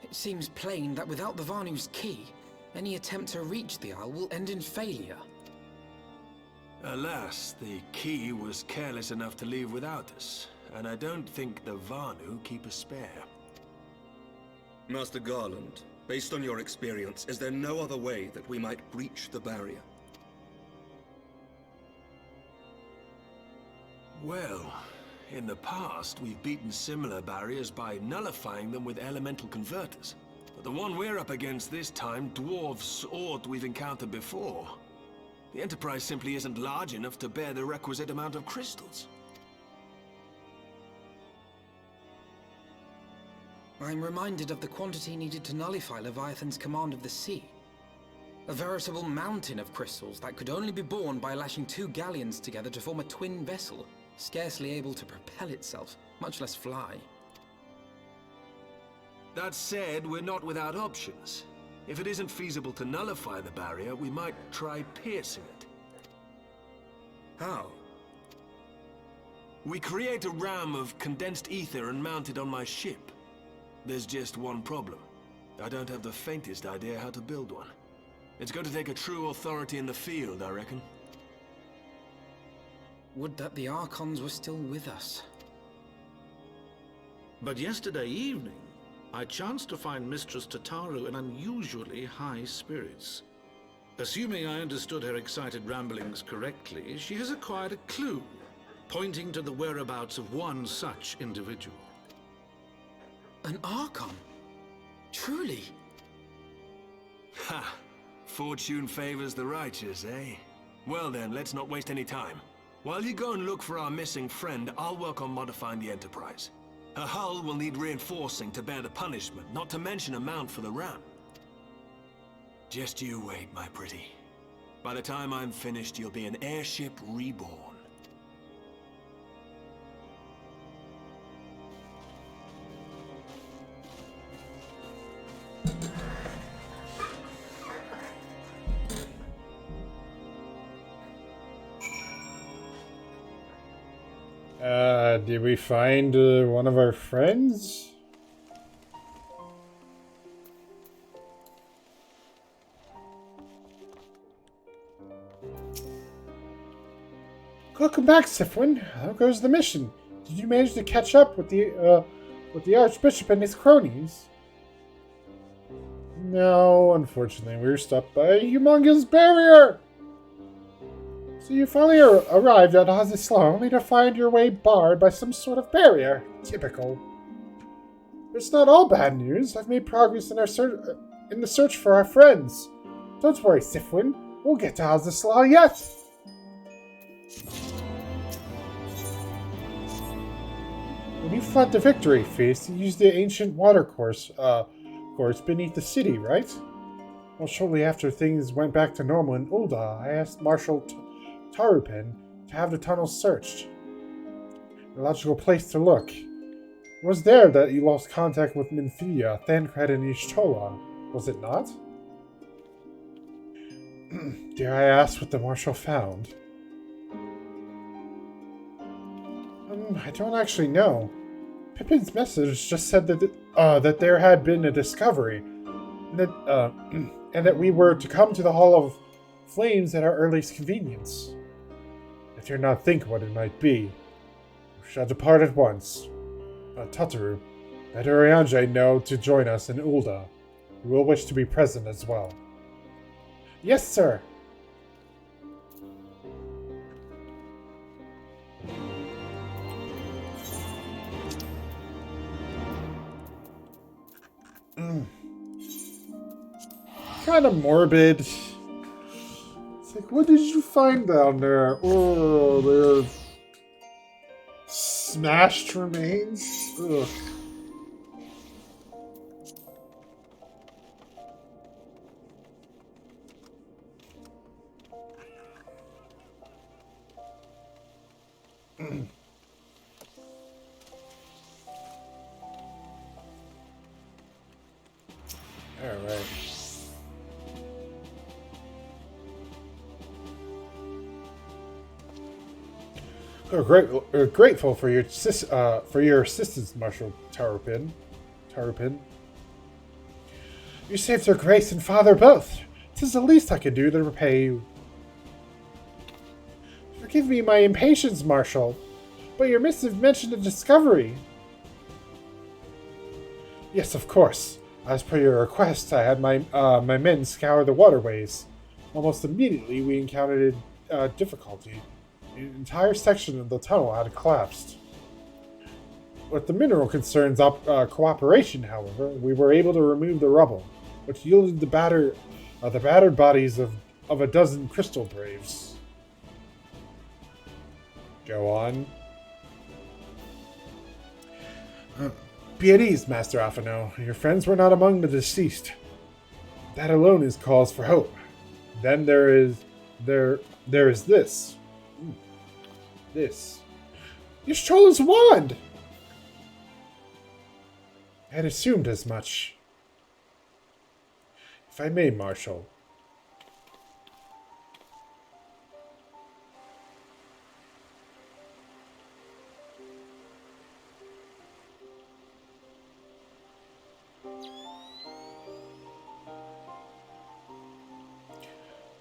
It seems plain that without the Vanu's key, any attempt to reach the Isle will end in failure. Alas, the key was careless enough to leave without us, and I don't think the Vanu keep a spare. Master Garland, based on your experience, is there no other way that we might breach the barrier? Well, in the past, we've beaten similar barriers by nullifying them with elemental converters. But the one we're up against this time dwarfs aught we've encountered before. The Enterprise simply isn't large enough to bear the requisite amount of crystals. I'm reminded of the quantity needed to nullify Leviathan's command of the sea. A veritable mountain of crystals that could only be borne by lashing two galleons together to form a twin vessel, scarcely able to propel itself, much less fly. That said, we're not without options. If it isn't feasible to nullify the barrier, we might try piercing it. How? We create a ram of condensed ether and mount it on my ship. There's just one problem. I don't have the faintest idea how to build one. It's going to take a true authority in the field, I reckon. Would that the Archons were still with us. But yesterday evening, I chanced to find Mistress Tataru in unusually high spirits. Assuming I understood her excited ramblings correctly, she has acquired a clue, pointing to the whereabouts of one such individual. An Archon? Truly? Ha! Fortune favors the righteous, eh? Well then, let's not waste any time. While you go and look for our missing friend, I'll work on modifying the Enterprise. Her hull will need reinforcing to bear the punishment, not to mention a mount for the ram. Just you wait, my pretty. By the time I'm finished, you'll be an airship reborn. Did we find one of our friends? Welcome back, Syphuin. How goes the mission? Did you manage to catch up with the Archbishop and his cronies? No, unfortunately, we were stopped by a humongous barrier! So you finally arrived at Azisla only to find your way barred by some sort of barrier. Typical. But it's not all bad news. I've made progress in the search for our friends. Don't worry, Syphuin. We'll get to Azisla yet! When you fought the Victory Feast, you used the ancient watercourse beneath the city, right? Well, shortly after things went back to normal in Ul'dah, I asked Marshal Tarupin to have the tunnels searched. A logical place to look. It was there that you lost contact with Minthia, Thancred, and Y'shtola, was it not? Dare I ask what the Marshal found? I don't actually know. Pippin's message just said that there had been a discovery, and that we were to come to the Hall of Flames at our earliest convenience. I dare not think what it might be. We shall depart at once. Tataru, let Urianger know to join us in Ul'dah. We will wish to be present as well. Yes, sir! Kind of morbid. It's like, what did you find down there? Oh, there's smashed remains. Ugh. All right. We're grateful for your assistance, Marshal Tarupin. You saved our grace and father both. 'Tis the least I can do to repay you. Forgive me my impatience, Marshal, but your missive mentioned a discovery. Yes, of course. As per your request, I had my men scour the waterways. Almost immediately, we encountered difficulty. An entire section of the tunnel had collapsed. With the mineral concerns cooperation, however, we were able to remove the rubble, which yielded the battered bodies of a dozen crystal braves. Go on. Be at ease, Master Afano. Your friends were not among the deceased. That alone is cause for hope. Then there is this. This. Y'shtola's wand! I had assumed as much. If I may, Marshal.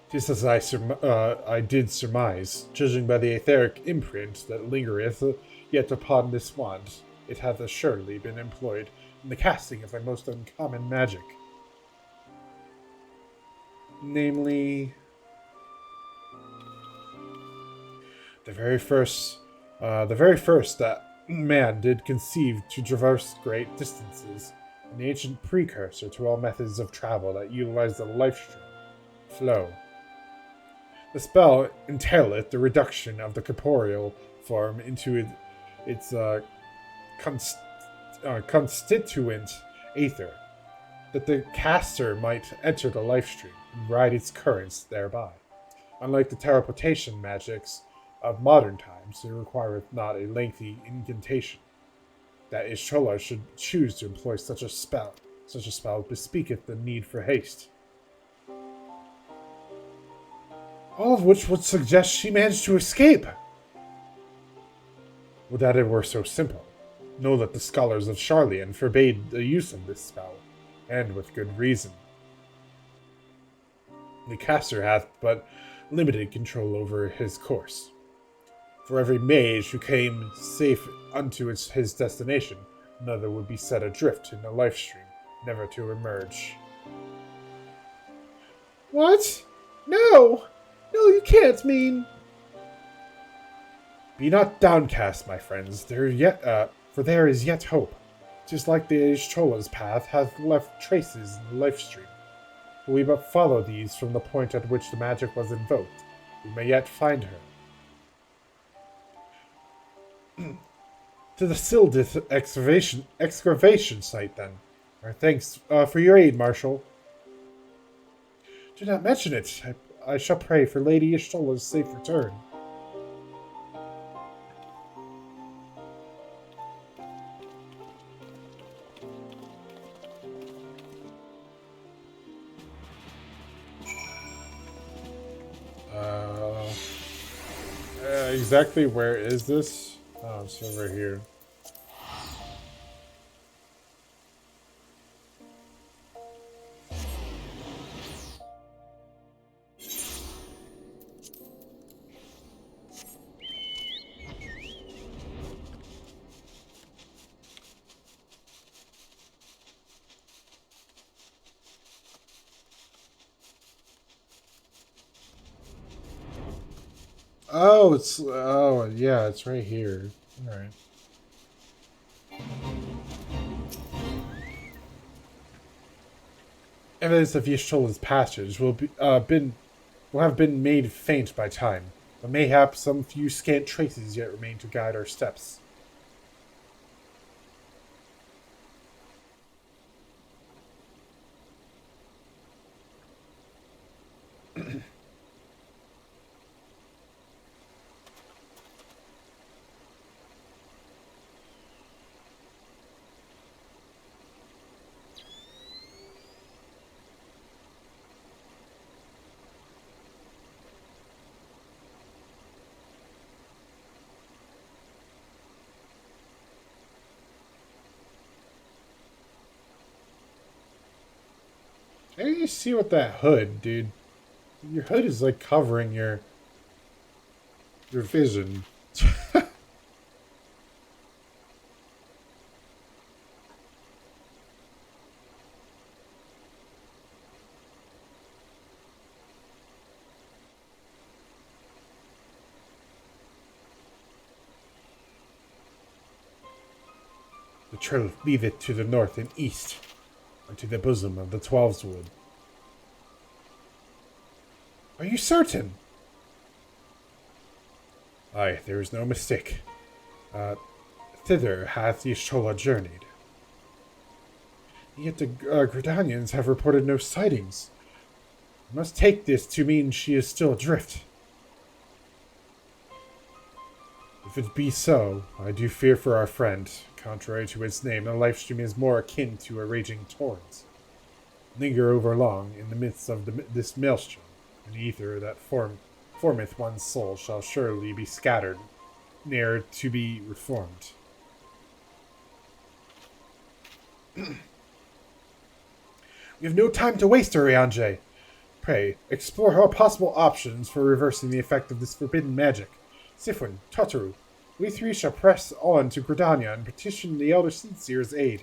'Tis as I did surmise, judging by the etheric imprint that lingereth yet upon this wand, it hath assuredly been employed in the casting of a most uncommon magic. Namely, the very first that man did conceive to traverse great distances, an ancient precursor to all methods of travel that utilize the life stream flow. The spell entaileth the reduction of the corporeal form into its constituent aether, that the caster might enter the life stream and ride its currents thereby. Unlike the teleportation magics of modern times, it requireth not a lengthy incantation. That Ishtola should choose to employ such a spell bespeaketh the need for haste. All of which would suggest she managed to escape. Would that it were so simple. Know that the scholars of Sharlayan forbade the use of this spell, and with good reason. The caster hath but limited control over his course. For every mage who came safe unto his destination, another would be set adrift in the life stream, never to emerge. What? No! No, you can't mean... Be not downcast, my friends, for there is yet hope. 'Tis like the Ishtola's path hath left traces in the life stream. If we but follow these from the point at which the magic was invoked, we may yet find her. To the Sildith excavation site, then. Our thanks for your aid, Marshal. Do not mention it. I shall pray for Lady Ishtola's safe return. Exactly where is this? Oh, it's over here. Oh, yeah, it's right here. All right. Evidence of Yishtola's passage will have been made faint by time, but mayhap some few scant traces yet remain to guide our steps. I didn't you see what that hood, dude? Your hood is like covering your vision. The trail leadeth to the north and east, unto the bosom of the Heavensward. Are you certain? Aye, there is no mistake. Thither hath Y'shtola journeyed. Yet the Gridanians have reported no sightings. I must take this to mean she is still adrift. If it be so, I do fear for our friend. Contrary to its name, the lifestream is more akin to a raging torrent. Linger over long in the midst of this maelstrom, and the ether that formeth one's soul shall surely be scattered, ne'er to be reformed. We have no time to waste, Urianger. Pray, explore all possible options for reversing the effect of this forbidden magic. Syphuin, Totoro, we three shall press on to Gridania and petition the Elder Seer's aid.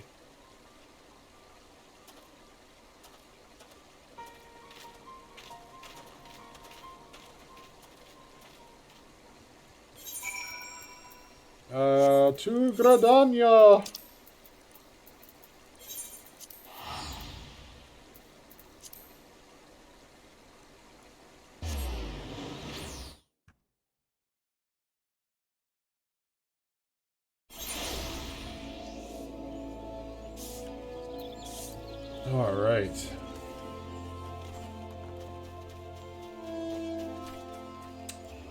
To Gridania! Alright.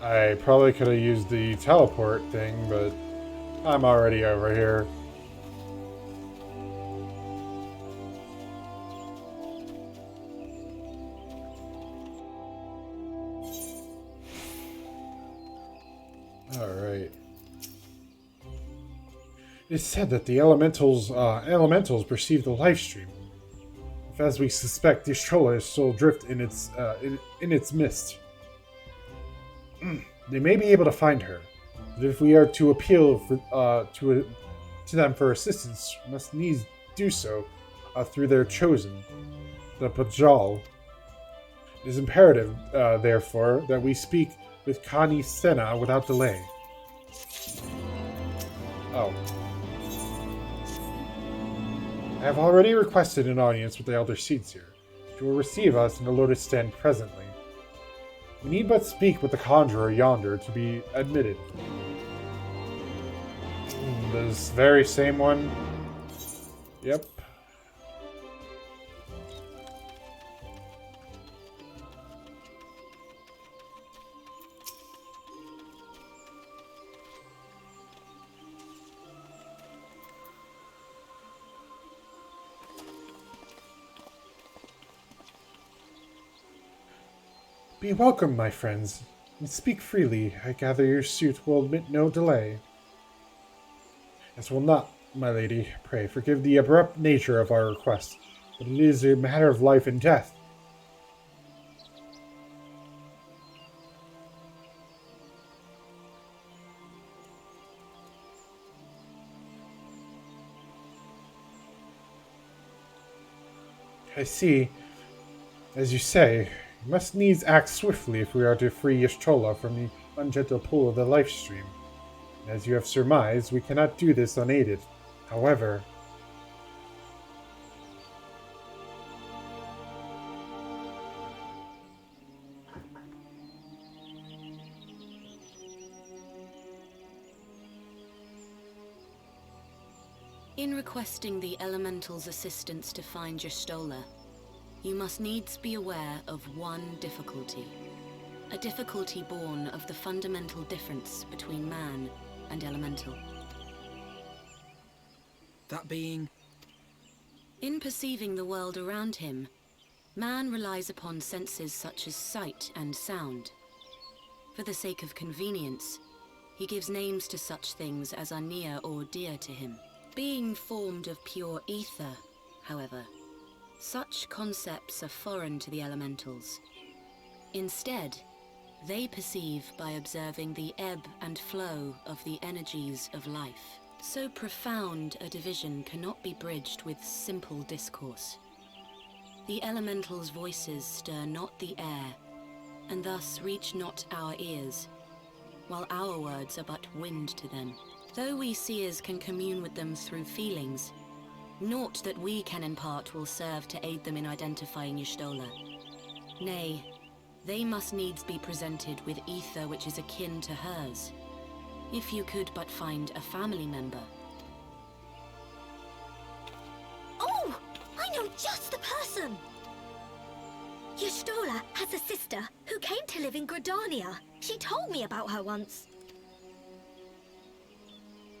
I probably could have used the teleport thing, but I'm already over here. Alright. It is said that the elementals perceive the life stream. If, as we suspect, the Shola is still adrift in its mist, they may be able to find her. But if we are to appeal to them for assistance, we must needs do so through their chosen, the Pajal. It is imperative, therefore, that we speak with Kani Sena without delay. Oh. I have already requested an audience with the Elder Seer. She will receive us in the Lotus Stand presently. We need but speak with the conjurer yonder to be admitted. This very same one? Yep. Be welcome, my friends, and speak freely. I gather your suit will admit no delay. As will not, my lady. Pray forgive the abrupt nature of our request, but it is a matter of life and death. I see. As you say, we must needs act swiftly if we are to free Y'shtola from the ungentle pull of the life stream. As you have surmised, we cannot do this unaided. However, in requesting the Elemental's assistance to find Y'shtola, you must needs be aware of one difficulty. A difficulty born of the fundamental difference between man and Elemental. That being? In perceiving the world around him, man relies upon senses such as sight and sound. For the sake of convenience, he gives names to such things as are near or dear to him. Being formed of pure ether, however, such concepts are foreign to the Elementals. Instead, they perceive by observing the ebb and flow of the energies of life. So profound a division cannot be bridged with simple discourse. The Elementals' voices stir not the air, and thus reach not our ears, while our words are but wind to them. Though we seers can commune with them through feelings, naught that we can impart will serve to aid them in identifying Y'shtola. Nay, they must needs be presented with ether which is akin to hers. If you could but find a family member. Oh! I know just the person! Y'shtola has a sister who came to live in Gridania. She told me about her once.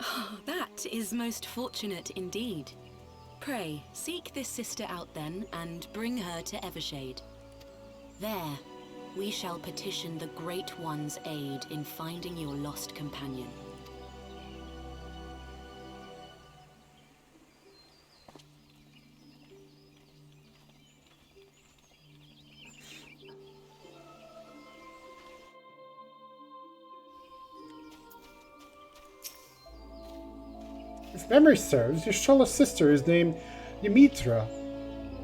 Oh, that is most fortunate indeed. Pray, seek this sister out then, and bring her to Evershade. There, we shall petition the Great One's aid in finding your lost companion. If memory serves, Y'shtola's sister is named Ymitra.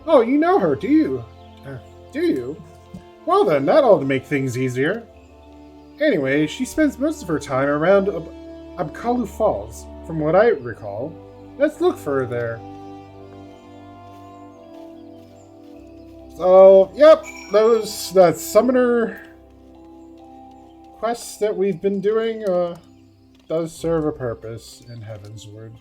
Oh, you know her, do you? Do you? Well then, that ought to make things easier. Anyway, she spends most of her time around Abkalu Falls, from what I recall. Let's look for her there. So, yep, that summoner quests that we've been doing does serve a purpose in Heavensward.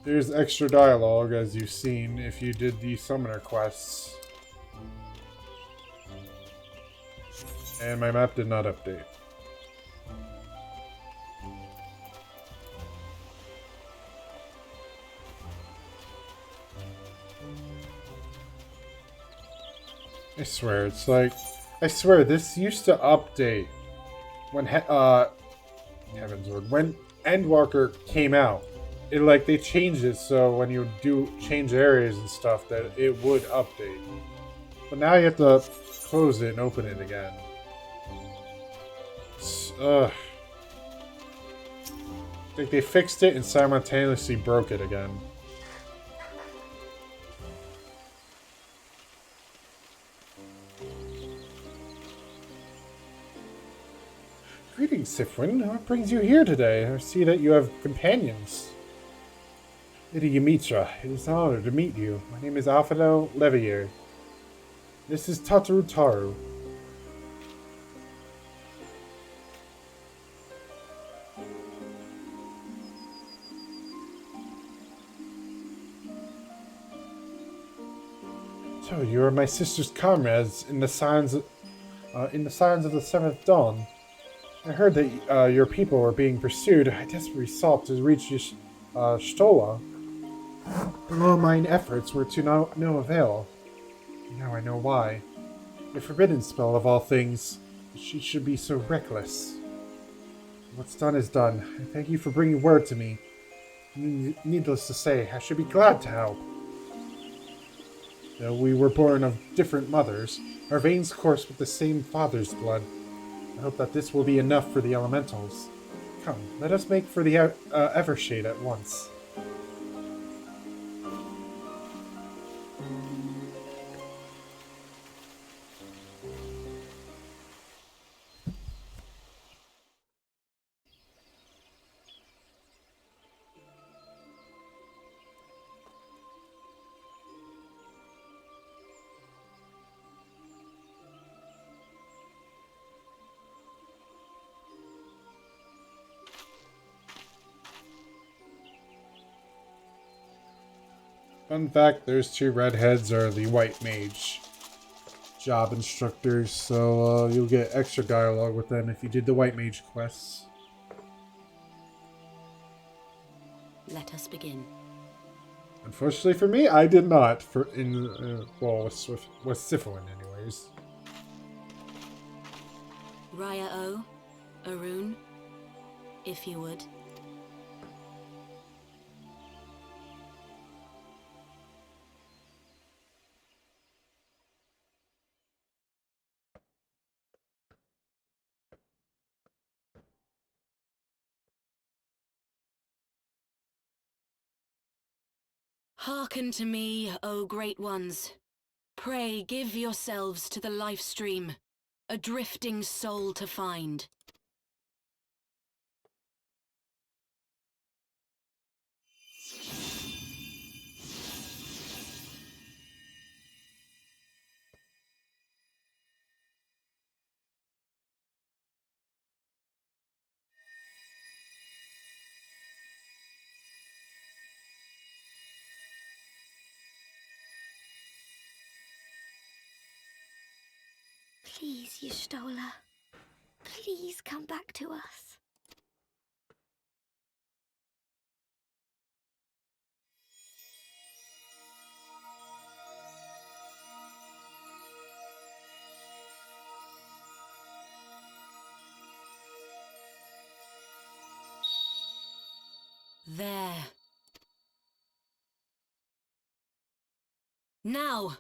There's extra dialogue, as you've seen, if you did the summoner quests. And my map did not update. I swear, it's like... I swear, this used to update when Heavensward, when Endwalker came out. It like they changed it so when you do change areas and stuff that it would update. But now you have to close it and open it again. Ugh. Like they fixed it and simultaneously broke it again. Greetings, Syphuin. What brings you here today? I see that you have companions. Lady Ymitra, it is an honor to meet you. My name is Alfredo Levier. This is Tataru Taru. So you are my sister's comrades in the signs of the seventh dawn. I heard that your people were being pursued. I desperately sought to reach Y'shtola. But all mine efforts were to no avail. Now I know why. The forbidden spell of all things. She should be so reckless. What's done is done. I thank you for bringing word to me. Needless to say, I should be glad to help. Though we were born of different mothers, our veins course with the same father's blood. I hope that this will be enough for the elementals. Come, let us make for the Evershade at once. Fun fact, those two redheads are the white mage job instructors, so you'll get extra dialogue with them if you did the white mage quests. Let us begin. Unfortunately for me, I did not. Well, with Syphuin anyways. Raya O, Arun, if you would. Hearken to me, O great ones. Pray give yourselves to the life stream, a drifting soul to find. Please, Y'shtola. Please come back to us. There. Now!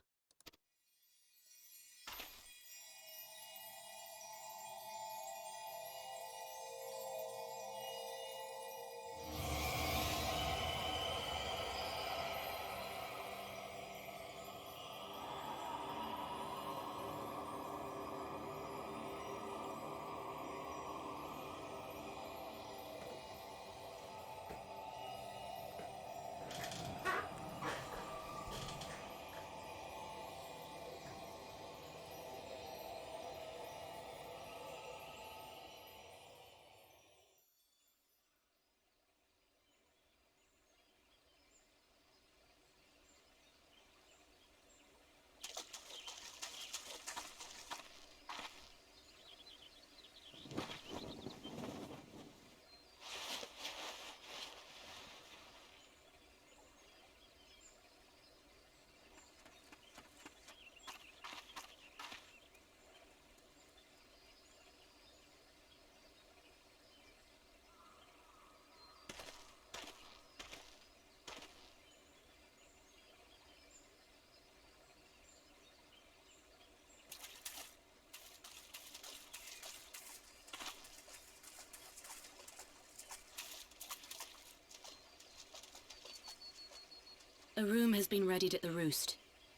A room has been readied at the roost.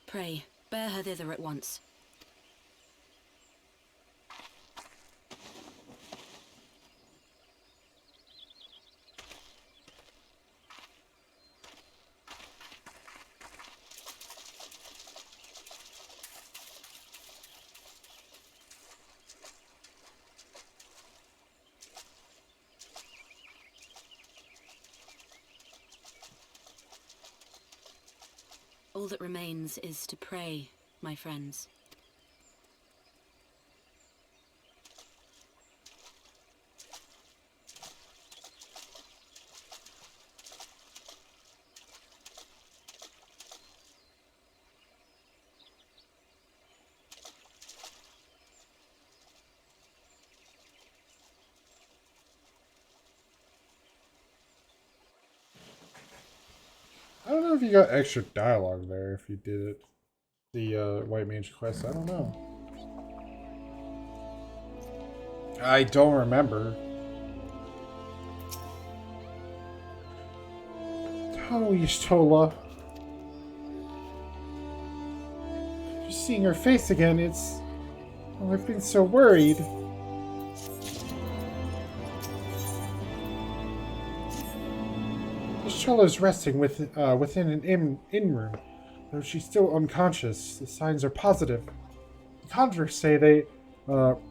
Pray, bear her thither at once. All that remains is to pray, my friends. I don't know if you got extra dialogue there if you did it. The White Mage quest, I don't know. I don't remember. Oh, Y'shtola. Just seeing her face again, it's... Oh, I've been so worried. Y'shtola is resting within an inn room. Though she's still unconscious, the signs are positive. The conjurers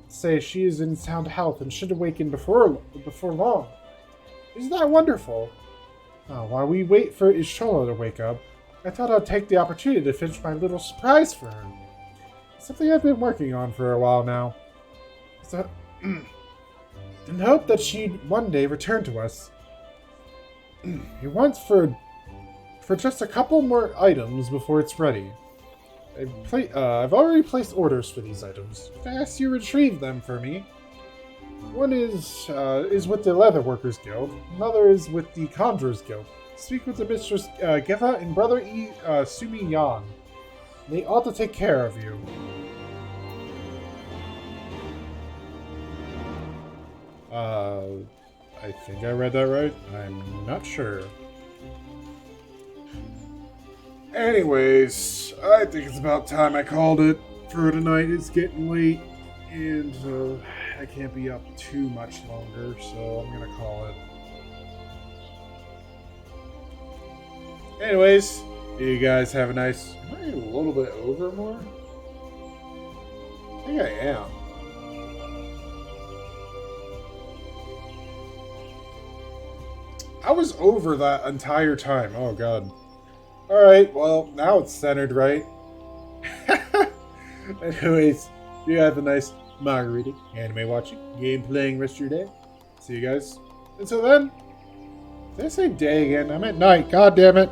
say she is in sound health and should awaken before long. Isn't that wonderful? While we wait for Y'shtola to wake up, I thought I'd take the opportunity to finish my little surprise for her. It's something I've been working on for a while now. So, in hope that she'd one day return to us. He wants for just a couple more items before it's ready. I've already placed orders for these items. I asked you to retrieve them for me. One is with the Leatherworkers Guild. Another is with the Conjurers Guild. Speak with the Mistress Geva and Brother Sumi Yan. They ought to take care of you. I think I read that right. I'm not sure. Anyways, I think it's about time I called it for tonight. It's getting late, and I can't be up too much longer, so I'm gonna call it. Anyways, you guys have a nice... Am I a little bit over more? I think I am. I was over that entire time. Oh, God. Alright, well, now it's centered, right? Anyways, you have a nice margarita, anime watching, game playing rest of your day. See you guys. Until then, did I say day again? I meant night. God damn it.